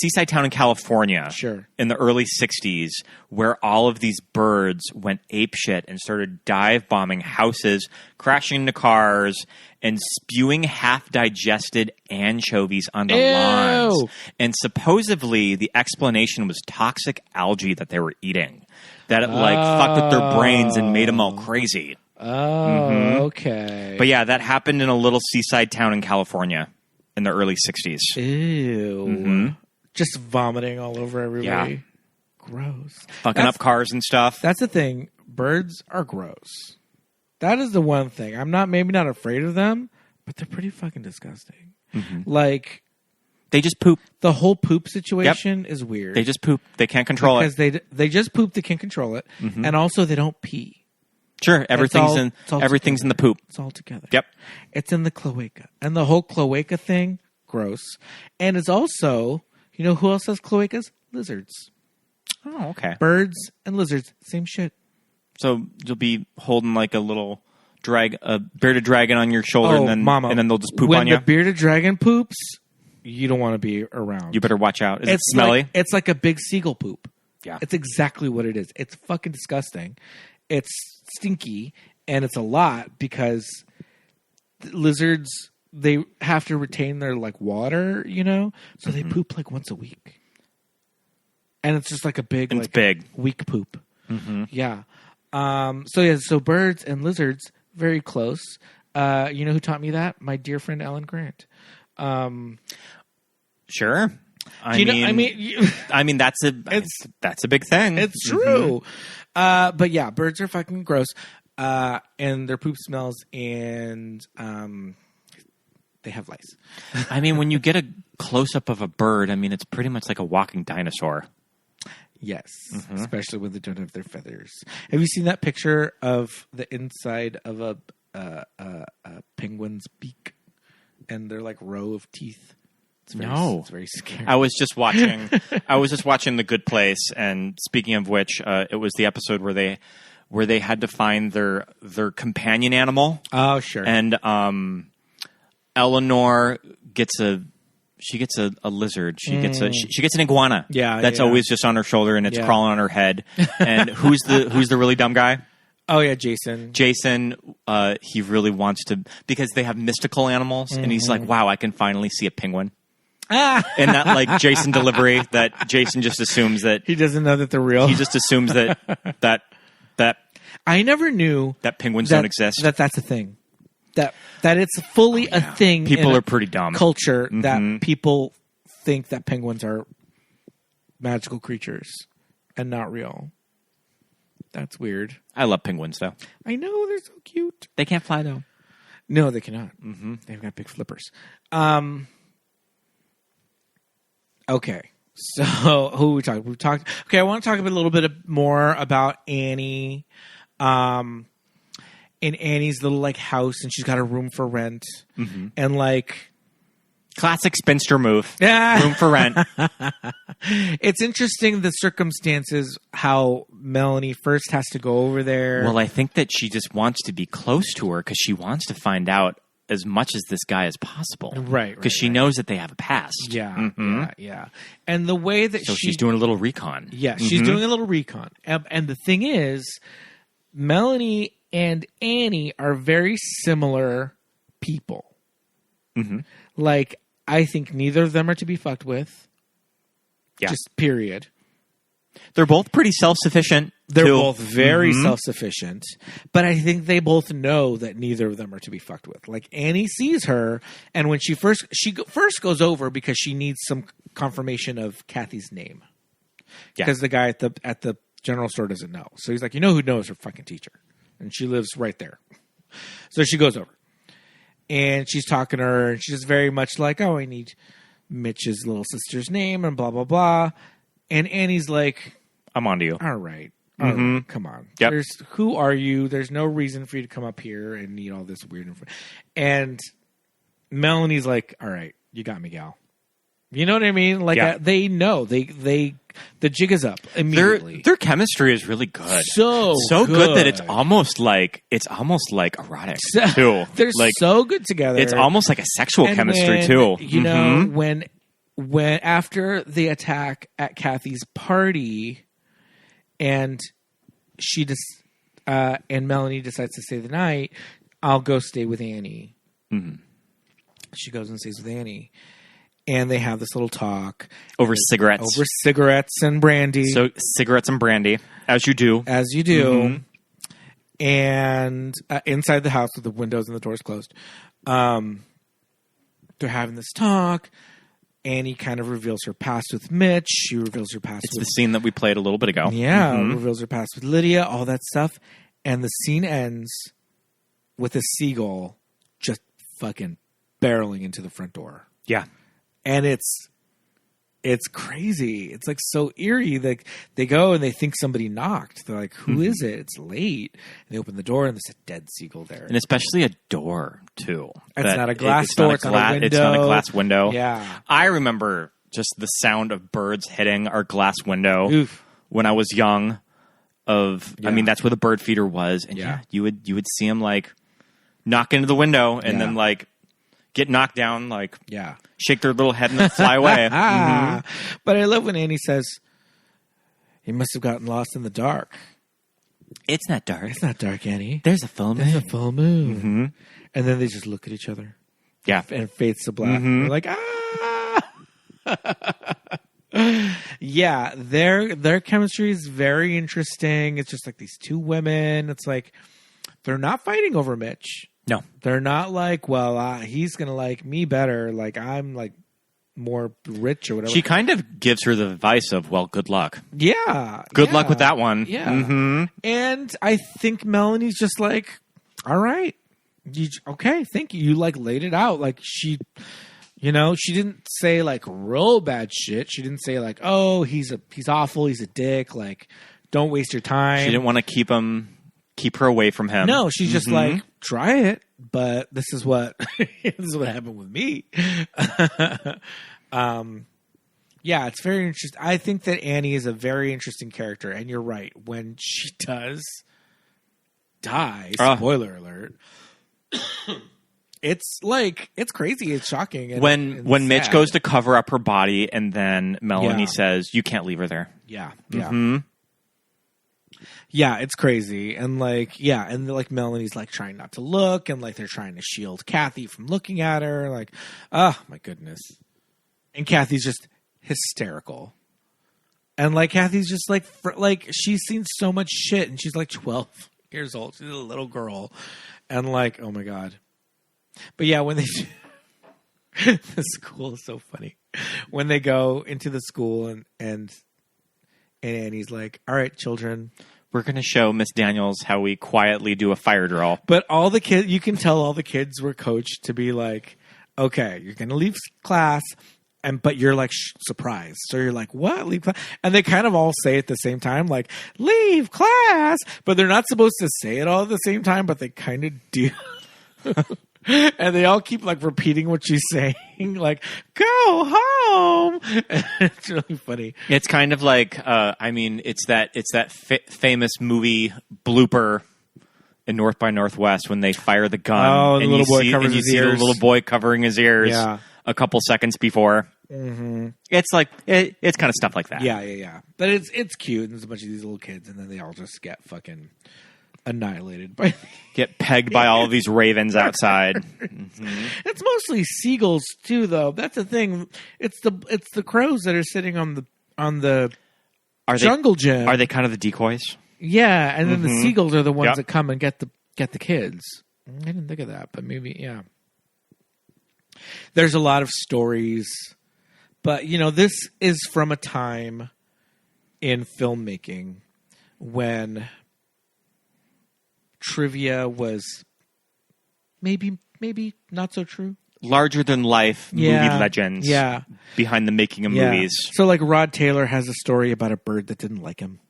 seaside town in California in the early 60s where all of these birds went apeshit and started dive bombing houses, crashing into cars, and spewing half-digested anchovies on the lawns. And supposedly the explanation was toxic algae that they were eating. That it fucked with their brains and made them all crazy. Okay. But yeah, that happened in a little seaside town in California in the early 60s. Ew. Mm-hmm. Just vomiting all over everybody. Yeah. Gross. Fucking up cars and stuff. That's the thing. Birds are gross. That is the one thing. I'm maybe not afraid of them, but they're pretty fucking disgusting. Mm-hmm. Like... They just poop. The whole poop situation is weird. They just poop. They can't control it. Because they just poop. They can't control it. Mm-hmm. And also they don't pee. Sure. Everything's in the poop. It's all together. Yep. It's in the cloaca. And the whole cloaca thing, gross. And it's also... You know who else has cloacas? Lizards. Oh, okay. Birds and lizards, same shit. So you'll be holding like a little bearded dragon on your shoulder, and then they'll just poop on you. When the bearded dragon poops, you don't want to be around. You better watch out. Is it smelly? It's like a big seagull poop. Yeah, it's exactly what it is. It's fucking disgusting. It's stinky, and it's a lot because lizards. They have to retain their like water, you know, so they poop like once a week, and it's just like a big, weak poop. Mm-hmm. Yeah. So birds and lizards very close. You know who taught me that? My dear friend Alan Grant. Sure. I mean that's a big thing. It's true. But yeah, birds are fucking gross, and their poop smells and they have lice. I mean, when you get a close-up of a bird, I mean, it's pretty much like a walking dinosaur. Yes, especially when they don't have their feathers. Have you seen that picture of the inside of a penguin's beak and their like row of teeth? It's very scary. I was just watching The Good Place, and speaking of which, it was the episode where they had to find their companion animal. Oh, sure. And Eleanor gets a lizard. She gets an iguana. Yeah, that's always just on her shoulder, and it's crawling on her head. And who's the really dumb guy? Oh yeah, Jason. Jason, he really wants to, because they have mystical animals, and he's like, wow, I can finally see a penguin. And that like Jason delivery that Jason just assumes that he doesn't know that they're real. He just assumes that I never knew that penguins don't exist. That's a thing. That it's fully a thing. People are pretty dumb. Culture that people think that penguins are magical creatures and not real. That's weird. I love penguins, though. I know, they're so cute. They can't fly, though. No, they cannot. They've got big flippers. Okay, so who we talked? Okay, I want to talk a little bit more about Annie. In Annie's little like house, and she's got a room for rent, and like classic spinster move, room for rent. It's interesting the circumstances how Melanie first has to go over there. Well, I think that she just wants to be close to her because she wants to find out as much as this guy as possible, right? Because she knows that they have a past. Yeah. And the way that she's doing a little recon. Yeah, she's doing a little recon, and the thing is, Melanie and Annie are very similar people. Like, I think neither of them are to be fucked with. Yeah. Just period. They're both pretty self-sufficient. They're both very self-sufficient. But I think they both know that neither of them are to be fucked with. Like, Annie sees her, and when she first goes over because she needs some confirmation of Kathy's name. Because the guy at the general store doesn't know. So he's like, you know who knows her fucking teacher? And she lives right there. So she goes over. And she's talking to her. And she's very much like, oh, I need Mitch's little sister's name and blah, blah, blah. And Annie's like, I'm on to you. All right. Come on. Yep. Who are you? There's no reason for you to come up here and need all this weird information. And Melanie's like, all right, you got me, gal. You know what I mean? Like they know the jig is up immediately. Their chemistry is really good. So good that it's almost like erotic too. They're like, so good together. It's almost like a sexual chemistry too. You know, when after the attack at Kathy's party, and and Melanie decides to stay the night, I'll go stay with Annie. She goes and stays with Annie. And they have this little talk. Over cigarettes and brandy. So cigarettes and brandy, as you do. And inside the house with the windows and the doors closed. They're having this talk. Annie kind of reveals her past with Mitch. She reveals her past with... It's the scene that we played a little bit ago. Yeah, reveals her past with Lydia, all that stuff. And the scene ends with a seagull just fucking barreling into the front door. Yeah. And it's crazy. It's like so eerie. Like they go and they think somebody knocked. They're like, who is it? It's late. And they open the door and there's a dead seagull there. And especially a door too. It's not a glass door. It's not a window. It's not a glass window. Yeah. I remember just the sound of birds hitting our glass window when I was young. I mean, that's where the bird feeder was. And you would see them like knock into the window and then like get knocked down, like shake their little head and then fly away. But I love when Annie says, "You must have gotten lost in the dark." It's not dark. It's not dark, Annie. There's a full moon. There's a full moon. And then they just look at each other. Yeah, and it fades to black. They're like, yeah, their chemistry is very interesting. It's just like these two women. It's like they're not fighting over Mitch. No, they're not like, well, he's going to like me better. Like, I'm like more rich or whatever. She kind of gives her the advice of, well, good luck. Yeah. Good luck with that one. Yeah. And I think Melanie's just like, all right, Okay, thank you. You like laid it out. Like she didn't say like real bad shit. She didn't say like, oh, he's awful. He's a dick. Like, don't waste your time. She didn't want to keep her away from him. No, she's just like, try it. But this is what happened with me. Yeah, it's very interesting. I think that Annie is a very interesting character, and you're right. When she does die, spoiler alert, it's crazy. It's shocking. And, when Mitch goes to cover up her body, and then Melanie says, "You can't leave her there." Yeah, yeah. Yeah, it's crazy. And Melanie's like trying not to look, and like they're trying to shield Kathy from looking at her. Like, oh my goodness. And Kathy's just hysterical. And like Kathy's just like she's seen so much shit, and she's like 12 years old. She's a little girl. And like, oh my God. But yeah, when they the school is so funny. When they go into the school and Annie's like, all right, children, we're going to show Miss Daniels how we quietly do a fire drill. But all the kids, you can tell all the kids were coached to be like, okay, you're going to leave class, but you're like surprised. So you're like, what? Leave class? And they kind of all say at the same time, like, leave class. But they're not supposed to say it all at the same time, but they kind of do. And they all keep like repeating what she's saying, like, go home. It's really funny. It's kind of like, it's that famous movie blooper in North by Northwest when they fire the gun. Oh, and the little boy covers his ears. The little boy covering his ears a couple seconds before. Mm-hmm. It's like, it's kind of stuff like that. Yeah. But it's cute. And there's a bunch of these little kids, and then they all just get fucking annihilated by get pegged by all of these ravens outside. It's mostly seagulls too, though. That's the thing. It's the crows that are sitting on the jungle gym. Are they kind of the decoys? Yeah, and then the seagulls are the ones that come and get the kids. I didn't think of that, but maybe There's a lot of stories, but this is from a time in filmmaking when trivia was maybe not so true. Larger than life movie legends behind the making of movies. So like Rod Taylor has a story about a bird that didn't like him.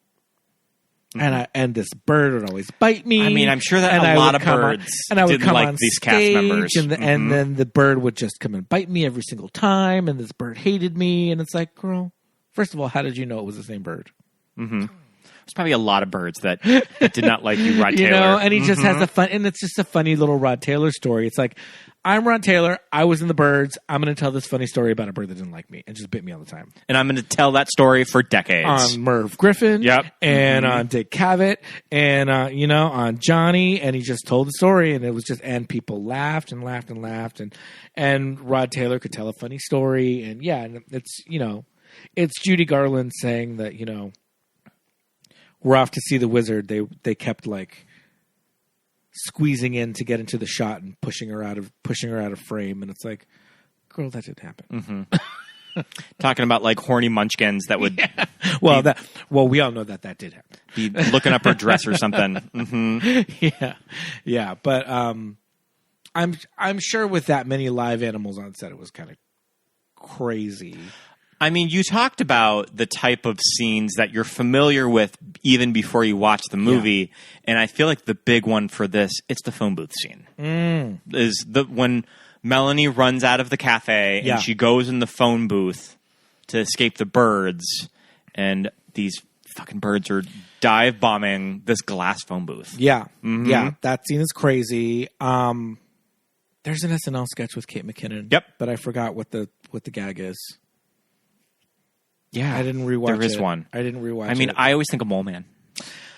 And this bird would always bite me. I mean, I'm sure that a lot of birds didn't like these cast members. And then the bird would just come and bite me every single time, and this bird hated me. And it's like, girl, first of all, how did you know it was the same bird? Mm-hmm. There's probably a lot of birds that did not like you, Rod Taylor. And he just has and it's just a funny little Rod Taylor story. It's like, I'm Rod Taylor. I was in the birds. I'm going to tell this funny story about a bird that didn't like me and just bit me all the time. And I'm going to tell that story for decades. On Merv Griffin. Yep. And on Dick Cavett. And, on Johnny. And he just told the story. And it was just, and people laughed and laughed and laughed. And Rod Taylor could tell a funny story. And and it's, it's Judy Garland saying that, we're off to see the wizard. They kept like squeezing in to get into the shot and pushing her out of frame, and it's like, girl, that didn't happen. Mm-hmm. Talking about like horny munchkins that would we all know that did happen. Be looking up her dress or something. Mm-hmm. Yeah, but I'm sure with that many live animals on set, it was kind of crazy. I mean, you talked about the type of scenes that you're familiar with even before you watch the movie, and I feel like the big one for this, it's the phone booth scene. Is when Melanie runs out of the cafe and she goes in the phone booth to escape the birds, and these fucking birds are dive bombing this glass phone booth. Yeah, that scene is crazy. There's an SNL sketch with Kate McKinnon. Yep, but I forgot what the gag is. Yeah, I didn't rewatch it. There is one. I didn't rewatch it. I mean, I always think of Mole Man.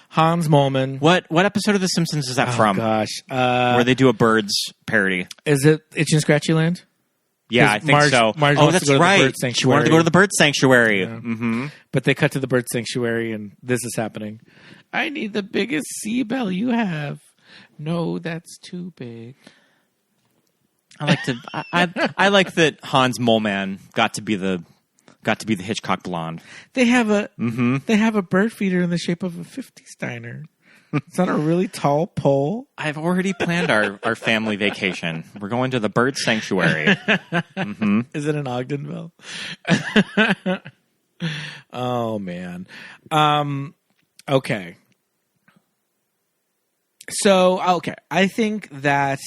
Hans Moleman. What episode of The Simpsons is that from? Gosh. Where they do a birds parody. Is it Itchy and Scratchy Land? Yeah, I think so. Marge that's right. She wanted to go to the bird sanctuary. Yeah. Mm-hmm. But they cut to the bird sanctuary, and this is happening. I need the biggest sea bell you have. No, that's too big. I like that Hans Moleman got to be the Hitchcock Blonde. They have a bird feeder in the shape of a 50s diner. It's on a really tall pole. I've already planned our family vacation. We're going to the bird sanctuary. Mm-hmm. Is it in Ogdenville? Oh, man. Okay. So, I think that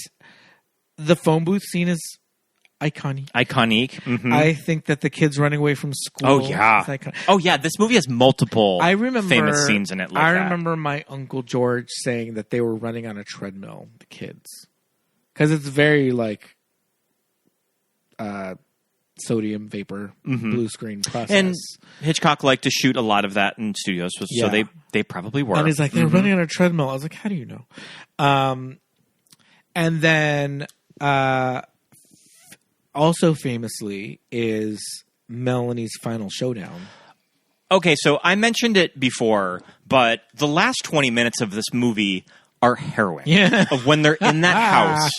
the phone booth scene is iconic. Mm-hmm. I think that the kids running away from school. Oh yeah. This movie has multiple famous scenes in it. I remember my Uncle George saying that they were running on a treadmill, the kids, because it's very like sodium vapor blue screen process. And Hitchcock liked to shoot a lot of that in studios, so they probably were. And he's like, they're running on a treadmill. I was like, how do you know? And then also famously is Melanie's final showdown. Okay, so I mentioned it before, but the last 20 minutes of this movie are harrowing. Yeah. Of when they're in that house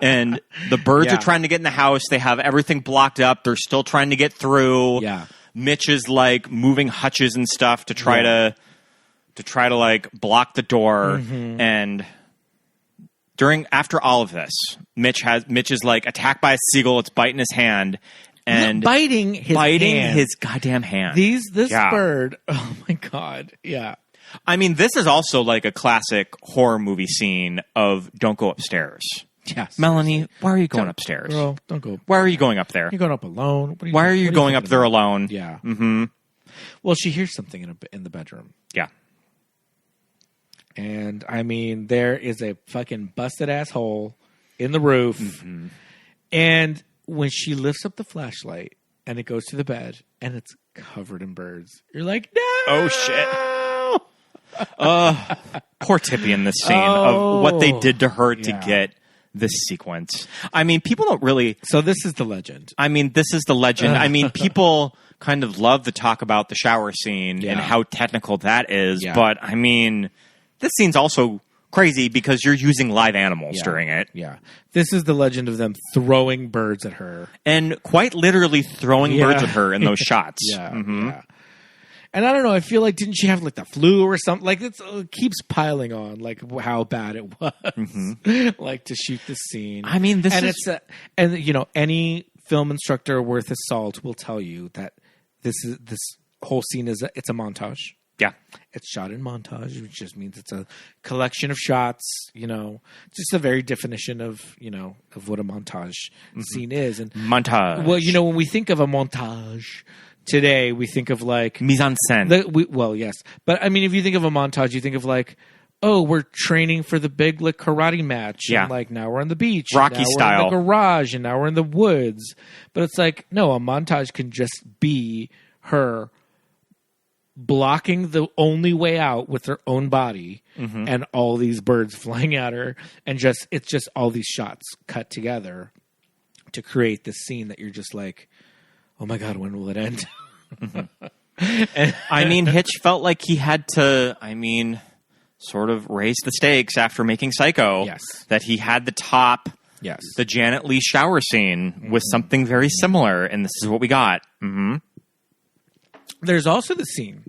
and the birds are trying to get in the house. They have everything blocked up. They're still trying to get through. Yeah. Mitch is like moving hutches and stuff to try to like block the door. Mm-hmm. And after all of this, Mitch is like attacked by a seagull. It's biting his hand. And biting his goddamn hand. This bird. Oh my God. Yeah. I mean, this is also like a classic horror movie scene of don't go upstairs. Yes. Melanie, why are you going upstairs? Girl, don't go. Why are you going up there? You're going up alone. Why are you going up there alone? Yeah. Mm-hmm. Well, she hears something in the bedroom. Yeah. And I mean, there is a fucking busted ass hole in the roof. Mm-hmm. And when she lifts up the flashlight and it goes to the bed and it's covered in birds, you're like, no! Oh, shit. Poor Tippi in this scene of what they did to her to get this sequence. I mean, people don't really... So this is the legend. I mean, this is the legend. I mean, people kind of love to talk about the shower scene and how technical that is. Yeah. But, I mean, this scene's also crazy because you're using live animals during it. Yeah. This is the legend of them throwing birds at her. And quite literally throwing birds at her in those shots. Yeah. Mm-hmm. Yeah. And I don't know, I feel like, didn't she have like the flu or something? Like it keeps piling on, like how bad it was, like to shoot this scene. I mean, and you know, any film instructor worth his salt will tell you that this whole scene it's a montage. Yeah, it's shot in montage, which just means it's a collection of shots. You know, just a very definition of what a montage scene is. And montage. Well, you know, when we think of a montage today, we think of like mise en scène. Well, yes, but I mean, if you think of a montage, you think of like, oh, we're training for the big like karate match, and like now we're on the beach, Rocky style, we're in the garage, and now we're in the woods. But it's like, no, a montage can just be her blocking the only way out with her own body, and all these birds flying at her, and it's just all these shots cut together to create this scene that you're just like, oh my God, when will it end? I mean, Hitch felt like he had to, sort of raise the stakes after making Psycho. Yes. That he had to top the Janet Leigh shower scene with something very similar, and this is what we got. Mm-hmm. There's also the scene,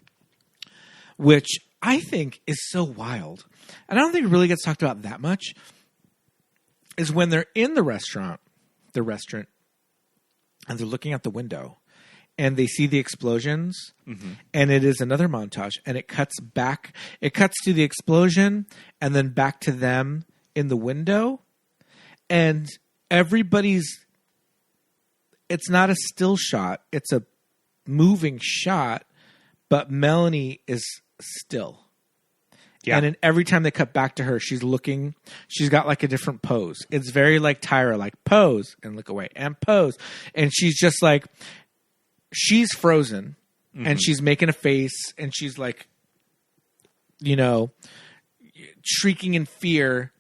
which I think is so wild, and I don't think it really gets talked about that much, is when they're in the restaurant, and they're looking out the window, and they see the explosions, and it is another montage, and it cuts to the explosion, and then back to them in the window, and it's not a still shot, it's a moving shot, but Melanie is still. Yeah. And then every time they cut back to her, she's got like a different pose. It's very like Tyra, like pose and look away and pose. And she's just like, she's frozen and she's making a face and she's like, shrieking in fear,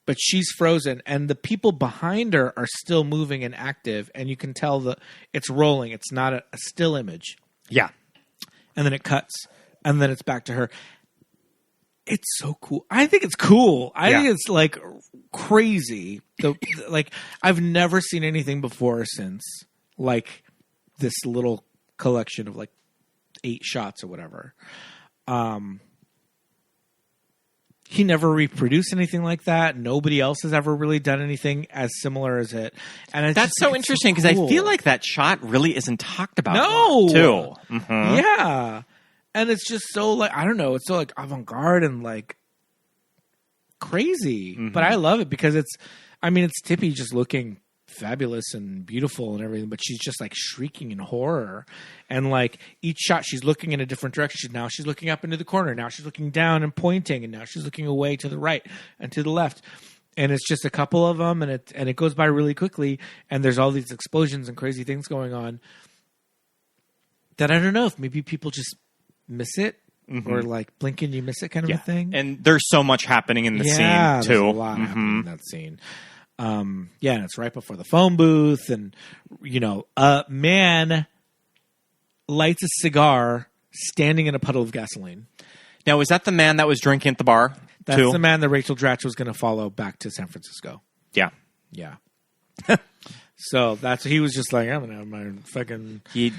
but she's frozen. And the people behind her are still moving and active. And you can tell it's rolling. It's not a still image. Yeah. And then it cuts and then it's back to her. It's so cool. I think it's cool. I think it's like crazy. Like I've never seen anything before or since like this little collection of like 8 shots or whatever. he never reproduced anything like that. Nobody else has ever really done anything as similar as it. And that's so interesting because cool. I feel like that shot really isn't talked about. No, too. Yeah, and it's just so like I don't know. It's so like avant-garde and like crazy, but I love it because it's Tippi just looking fabulous and beautiful and everything, but she's just like shrieking in horror. And like each shot, she's looking in a different direction. Now she's looking up into the corner. Now she's looking down and pointing, and now she's looking away to the right and to the left. And it's just a couple of them, and it goes by really quickly. And there's all these explosions and crazy things going on that I don't know if maybe people just miss it. Or like blink and you miss it kind of a thing. And there's so much happening in the scene too. There's a lot happening in that scene. And it's right before the phone booth, and a man lights a cigar standing in a puddle of gasoline. Now, was that the man that was drinking at the bar? That's the man that Rachel Dratch was going to follow back to San Francisco. Yeah. So he was just like, I'm gonna have my fucking. He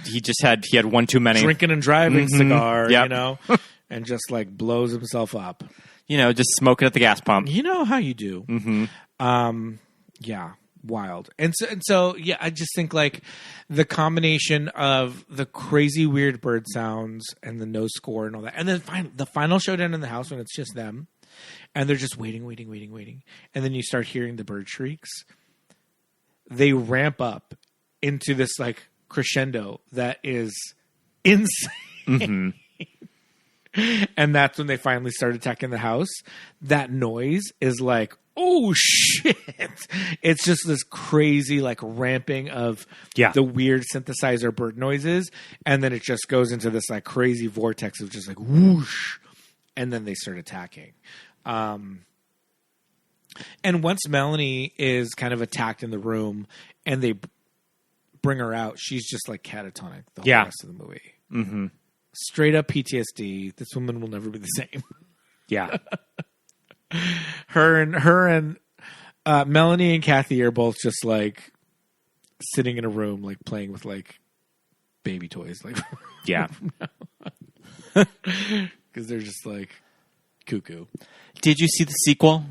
had one too many drinking and driving cigar, and just like blows himself up. Just smoking at the gas pump. You know how you do. Wild. And so I just think like the combination of the crazy weird bird sounds and the nose score and all that, and then the final showdown in the house when it's just them, and they're just waiting, and then you start hearing the bird shrieks. They ramp up into this like crescendo that is insane. And that's when they finally start attacking the house. That noise is like, oh shit. It's just this crazy like ramping of the weird synthesizer bird noises. And then it just goes into this like crazy vortex of just like whoosh. And then they start attacking. And once Melanie is kind of attacked in the room and they bring her out, she's just like catatonic the whole rest of the movie. Straight up PTSD. This woman will never be the same. Yeah. her and Melanie and Kathy are both just like sitting in a room, like playing with like baby toys. Like, because they're just like cuckoo. Did you see the sequel?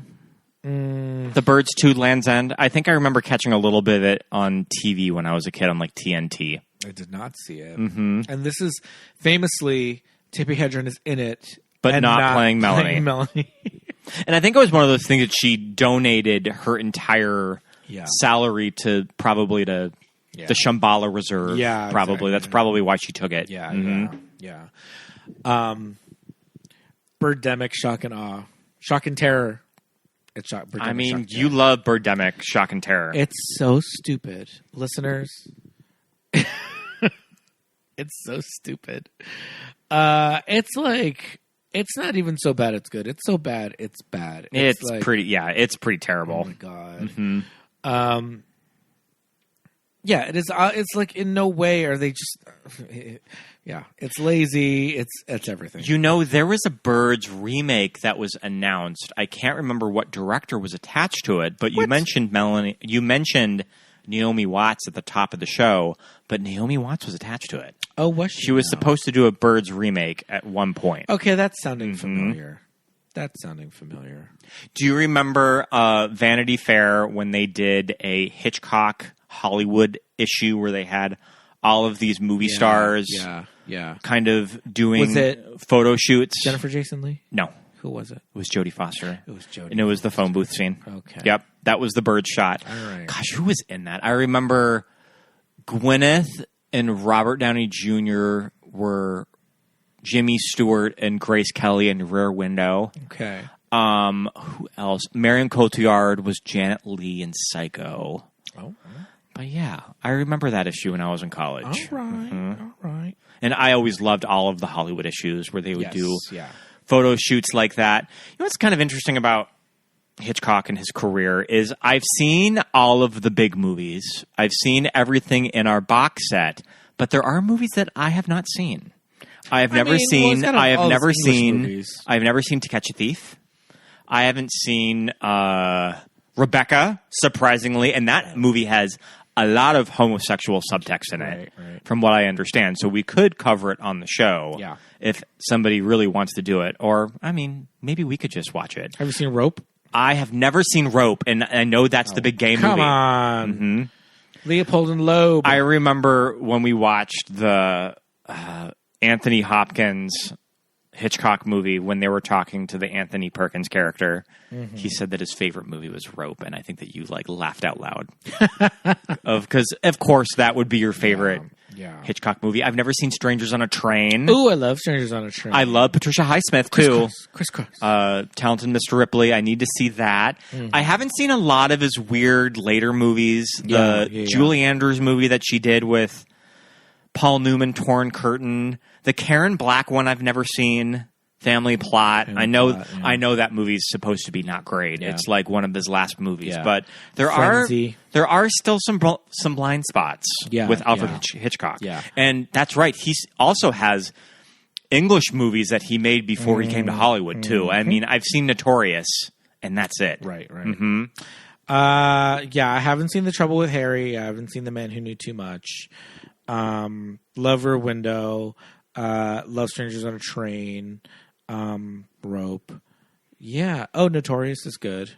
The Birds 2 Land's End? I think I remember catching a little bit of it on TV when I was a kid on like TNT. I did not see it. And this is famously Tippi Hedren is in it, but not playing Melanie. And I think it was one of those things that she donated her entire salary to probably to the Shambhala Reserve. Yeah, probably. Exactly. That's probably why she took it. Yeah. Birdemic, Shock and Awe. Shock and Terror. I mean, you love Birdemic, Shock and Terror. It's so stupid. Listeners. It's so stupid. It's like, it's not even so bad it's good. It's so bad it's bad. It's like, it's pretty terrible. Oh my God. Yeah, it is. It's like in no way are they just. It's lazy. It's everything. There was a Birds remake that was announced. I can't remember what director was attached to it, but you mentioned Melanie. You mentioned Naomi Watts at the top of the show, but Naomi Watts was attached to it. Oh, was she? She was supposed to do a Birds remake at one point. Okay, that's sounding familiar. Do you remember Vanity Fair when they did a Hitchcock Hollywood issue where they had all of these movie stars kind of doing photo shoots? Jennifer Jason Leigh? No. Who was it? It was Jodie Foster. It was Jodie. And it was the phone booth scene. Okay. Yep. That was the bird shot. All right. Gosh, who was in that? I remember Gwyneth and Robert Downey Jr. were Jimmy Stewart and Grace Kelly in Rear Window. Okay. Who else? Marion Cotillard was Janet Leigh in Psycho. Oh. But yeah, I remember that issue when I was in college. All right. All right. And I always loved all of the Hollywood issues where they would do photo shoots like that. You know what's kind of interesting about Hitchcock and his career is I've seen all of the big movies. I've seen everything in our box set, but there are movies that I have not seen. I've never seen To Catch a Thief. I haven't seen Rebecca, surprisingly, and that movie has a lot of homosexual subtext in it, from what I understand. So we could cover it on the show if somebody really wants to do it. Or, I mean, maybe we could just watch it. Have you seen Rope? I have never seen Rope, and I know that's the big gay movie. Come on. Leopold and Loeb. I remember when we watched the Anthony Hopkins Hitchcock movie, when they were talking to the Anthony Perkins character, he said that his favorite movie was Rope, and I think that you laughed out loud. Because of course that would be your favorite Hitchcock movie. I've never seen Strangers on a Train. Ooh, I love Strangers on a Train. I love Patricia Highsmith too. Chris Cross. Talented Mr. Ripley. I need to see that. I haven't seen a lot of his weird later movies. The Julie Andrews movie that she did with Paul Newman, Torn Curtain. The Karen Black one I've never seen. Family Plot. I know that movie's supposed to be not great. It's like one of his last movies, but there are still some blind spots with Alfred Hitchcock. And that's right. He also has English movies that he made before he came to Hollywood too. I mean, I've seen Notorious, and that's it. Right. I haven't seen The Trouble with Harry. I haven't seen The Man Who Knew Too Much. Love Rear Window. Love Strangers on a Train. Rope. Yeah. Oh, Notorious is good.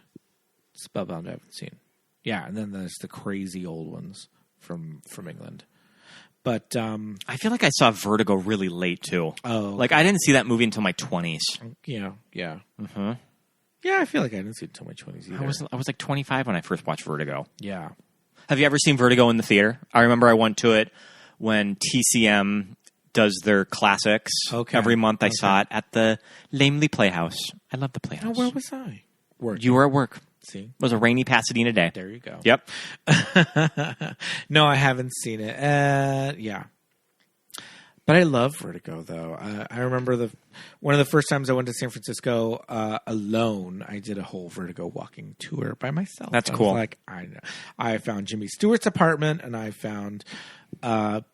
Spellbound I haven't seen. Yeah, and then there's the crazy old ones from England. But I feel like I saw Vertigo really late too. Oh. Like I didn't see that movie until my 20s. Yeah. Yeah, I feel like I didn't see it until my 20s either. I was like 25 when I first watched Vertigo. Yeah. Have you ever seen Vertigo in the theater? I remember I went to it when TCM does their classics. Every month I saw it at the Lamely Playhouse. I love the Playhouse. Oh, where was I? Work. You were at work. See? It was a rainy Pasadena day. There you go. Yep. No, I haven't seen it. Yeah. But I love Vertigo, though. I remember one of the first times I went to San Francisco alone, I did a whole Vertigo walking tour by myself. That's cool. I found Jimmy Stewart's apartment, and I found the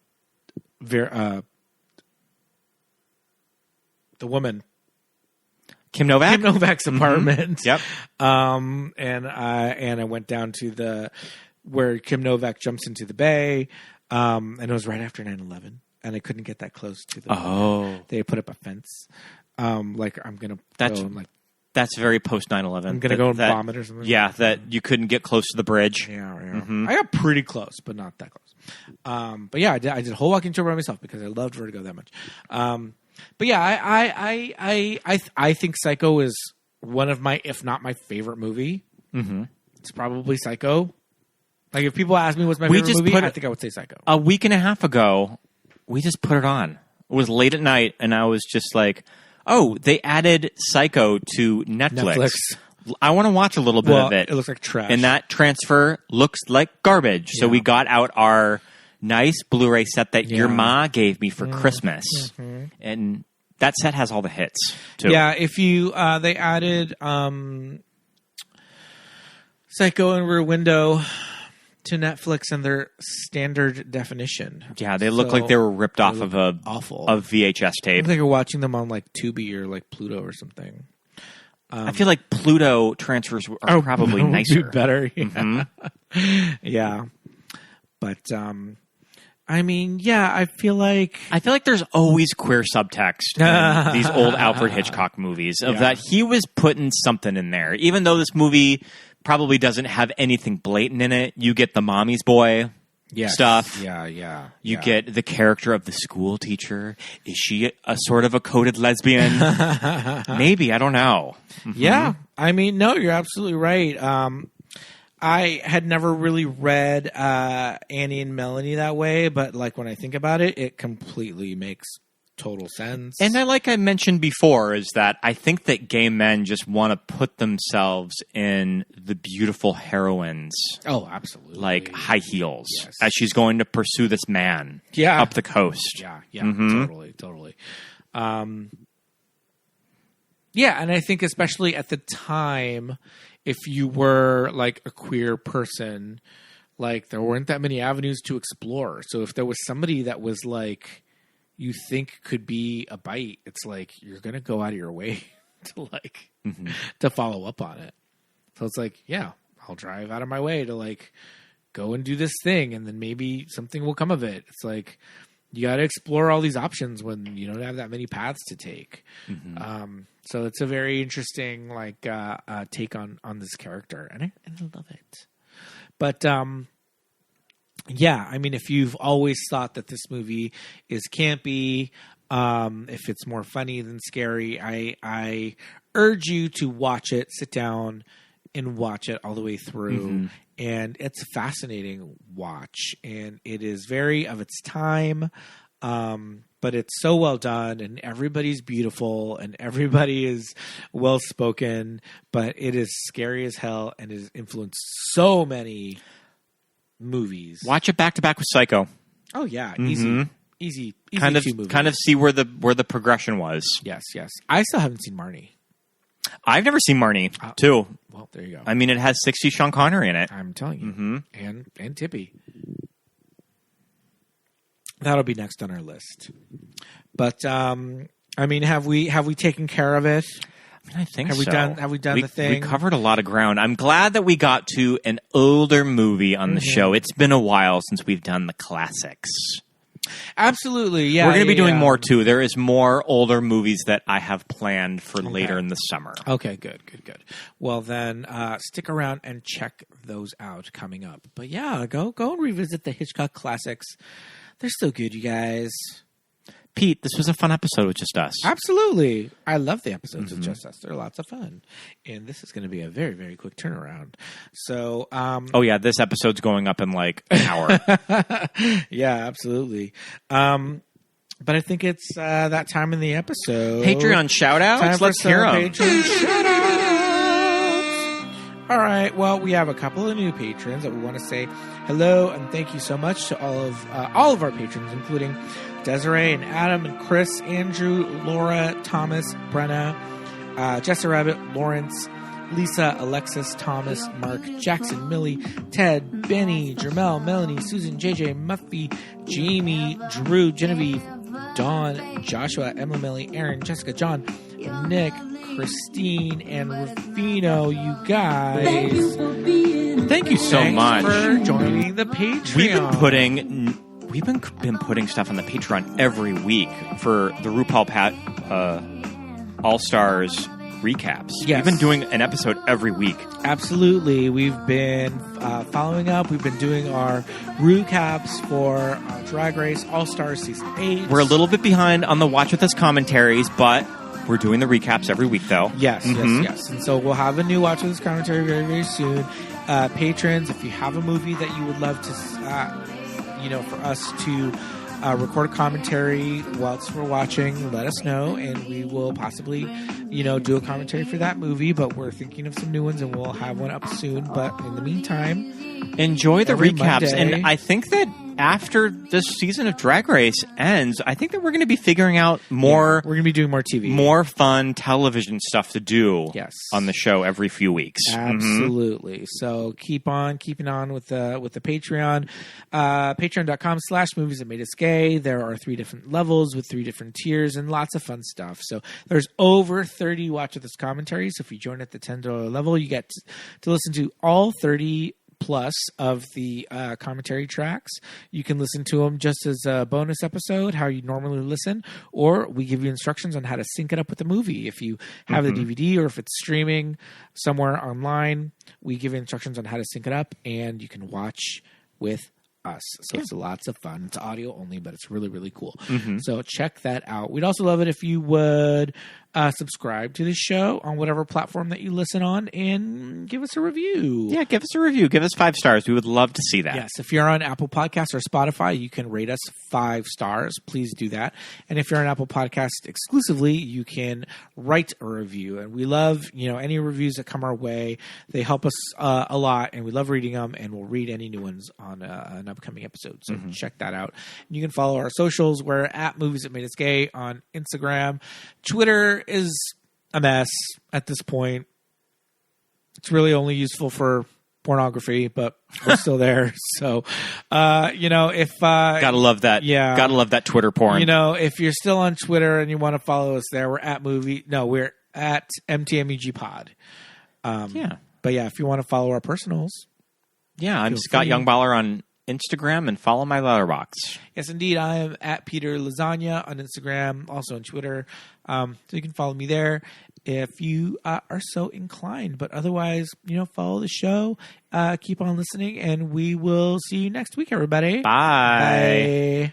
woman, Kim Novak? Kim Novak's apartment. Yep. And I went down to where Kim Novak jumps into the bay. And it was right after 9/11, and I couldn't get that close to the. They put up a fence. I'm gonna that's very post 9/11. I'm gonna go and vomit or something. Yeah, that you couldn't get close to the bridge. Yeah. I got pretty close, but not that close. But yeah, I did a whole walking tour by myself because I loved Vertigo that much. But yeah, I think Psycho is one of my, if not my favorite movie. It's probably Psycho. Like if people ask me what's my favorite movie, I think I would say Psycho. A week and a half ago, we just put it on. It was late at night, and I was just like, "Oh, they added Psycho to Netflix. I want to watch a little bit of it. It looks like trash, and that transfer looks like garbage." So we got out our nice Blu-ray set that your ma gave me for Christmas, and that set has all the hits too. Yeah, if you they added Psycho and Rear Window to Netflix in their standard definition. Yeah, they look like they were ripped off of a VHS tape. I think you're watching them on like Tubi or like Pluto or something. I feel like Pluto transfers are probably nicer, better. Yeah. Yeah, but I mean, yeah, I feel like there's always queer subtext in these old Alfred Hitchcock movies of that he was putting something in there, even though this movie probably doesn't have anything blatant in it. You get the mommy's boy stuff. Yeah. You get the character of the school teacher. Is she a sort of a coded lesbian? Maybe, I don't know. Yeah, I mean, no, you're absolutely right. I had never really read Annie and Melanie that way, but like when I think about it, it completely makes total sense. And like I mentioned before, is that I think that gay men just want to put themselves in the beautiful heroines. Oh, absolutely. Like high heels as she's going to pursue this man up the coast. Yeah, totally. Yeah, and I think especially at the time, if you were like a queer person, like there weren't that many avenues to explore. So if there was somebody that was like you think could be a bite, it's like you're gonna go out of your way to like to follow up on it. So it's like, yeah, I'll drive out of my way to like go and do this thing, and then maybe something will come of it. It's like you got to explore all these options when you don't have that many paths to take. So it's a very interesting take on this character, and I love it. But yeah, I mean, if you've always thought that this movie is campy, if it's more funny than scary, I urge you to watch it. Sit down and watch it all the way through. And it's a fascinating watch, and it is very of its time. But it's so well done, and everybody's beautiful, and everybody is well spoken, but it is scary as hell, and it has influenced so many movies. Watch it back to back with Psycho. Oh yeah, easy. Kind of two movies. Kind of see where the progression was. Yes. I still haven't seen Marnie. I've never seen Marnie, too. Well, there you go. I mean, it has 60 Sean Connery in it. I'm telling you. And Tippi. That'll be next on our list. But I mean, have we taken care of it? I mean, I think have we done the thing? We covered a lot of ground. I'm glad that we got to an older movie on the show. It's been a while since we've done the classics. Absolutely, yeah. We're going to be doing more, too. There is more older movies that I have planned for later in the summer. Okay, good. Well, then stick around and check those out coming up. But yeah, go and revisit the Hitchcock classics. They're still good, you guys. Pete, this was a fun episode with just us. Absolutely. I love the episodes with just us. They're lots of fun. And this is going to be a very, very quick turnaround. So, oh, yeah. This episode's going up in like an hour. Yeah, absolutely. But I think it's that time in the episode. Patreon shout-outs? Let's hear them. Patreon shout-outs. All right. Well, we have a couple of new patrons that we want to say hello and thank you so much to all of our patrons, including Desiree and Adam and Chris, Andrew, Laura, Thomas, Brenna, Jessa Rabbit, Lawrence, Lisa, Alexis, Thomas, Mark, Jackson, Millie, Ted, Benny, Jermel, Melanie, Susan, JJ, Muffy, Jamie, Drew, Genevieve, Dawn, Joshua, Emma, Millie, Aaron, Jessica, John, Nick, Christine, and Rufino. You guys, thank you so much for joining the Patreon. We've been putting stuff on the Patreon every week for the RuPaul All-Stars recaps. Yes. We've been doing an episode every week. Absolutely. We've been following up. We've been doing our recaps for Drag Race All-Stars Season 8. We're a little bit behind on the Watch With Us commentaries, but we're doing the recaps every week, though. Yes. And so we'll have a new Watch With Us commentary very, very soon. Patrons, if you have a movie that you would love to... for us to record a commentary whilst we're watching, let us know, and we will possibly, do a commentary for that movie. But we're thinking of some new ones, and we'll have one up soon. But in the meantime, enjoy the recaps. Monday, and I think that after this season of Drag Race ends, I think that we're going to be figuring out more. We're going to be doing more TV, more fun television stuff to do. Yes. On the show every few weeks. Absolutely. So keeping on with the Patreon. Patreon.com/movies that made us gay. There are 3 different levels with 3 different tiers and lots of fun stuff. So there's over 30 Watch With Us commentaries. So if you join at the $10 level, you get to listen to all 30 plus of the commentary tracks. You can listen to them just as a bonus episode, how you normally listen, or we give you instructions on how to sync it up with the movie. If you have the DVD or if it's streaming somewhere online, we give you instructions on how to sync it up, and you can watch with us. So it's lots of fun. It's audio only, but it's really, really cool. So check that out. We'd also love it if you would subscribe to the show on whatever platform that you listen on and give us a review. Yeah, give us a review. Give us 5 stars. We would love to see that. Yes, if you're on Apple Podcasts or Spotify, you can rate us 5 stars. Please do that. And if you're on Apple Podcasts exclusively, you can write a review. And we love, any reviews that come our way. They help us a lot, and we love reading them, and we'll read any new ones on an upcoming episode. So check that out. And you can follow our socials. We're at Movies That Made Us Gay on Instagram. Twitter is a mess at this point. It's really only useful for pornography, but we're still there. So, if gotta love that. Yeah, gotta love that Twitter porn. If you're still on Twitter and you want to follow us there, we're at MTMEG Pod. But yeah, if you want to follow our personals, Yeah, I'm Scott Youngballer on Instagram, and follow my letterbox. Yes, indeed. I am at Peter Lasagna on Instagram, also on Twitter. So you can follow me there if you are so inclined. But otherwise, follow the show. Keep on listening, and we will see you next week, everybody. Bye. Bye.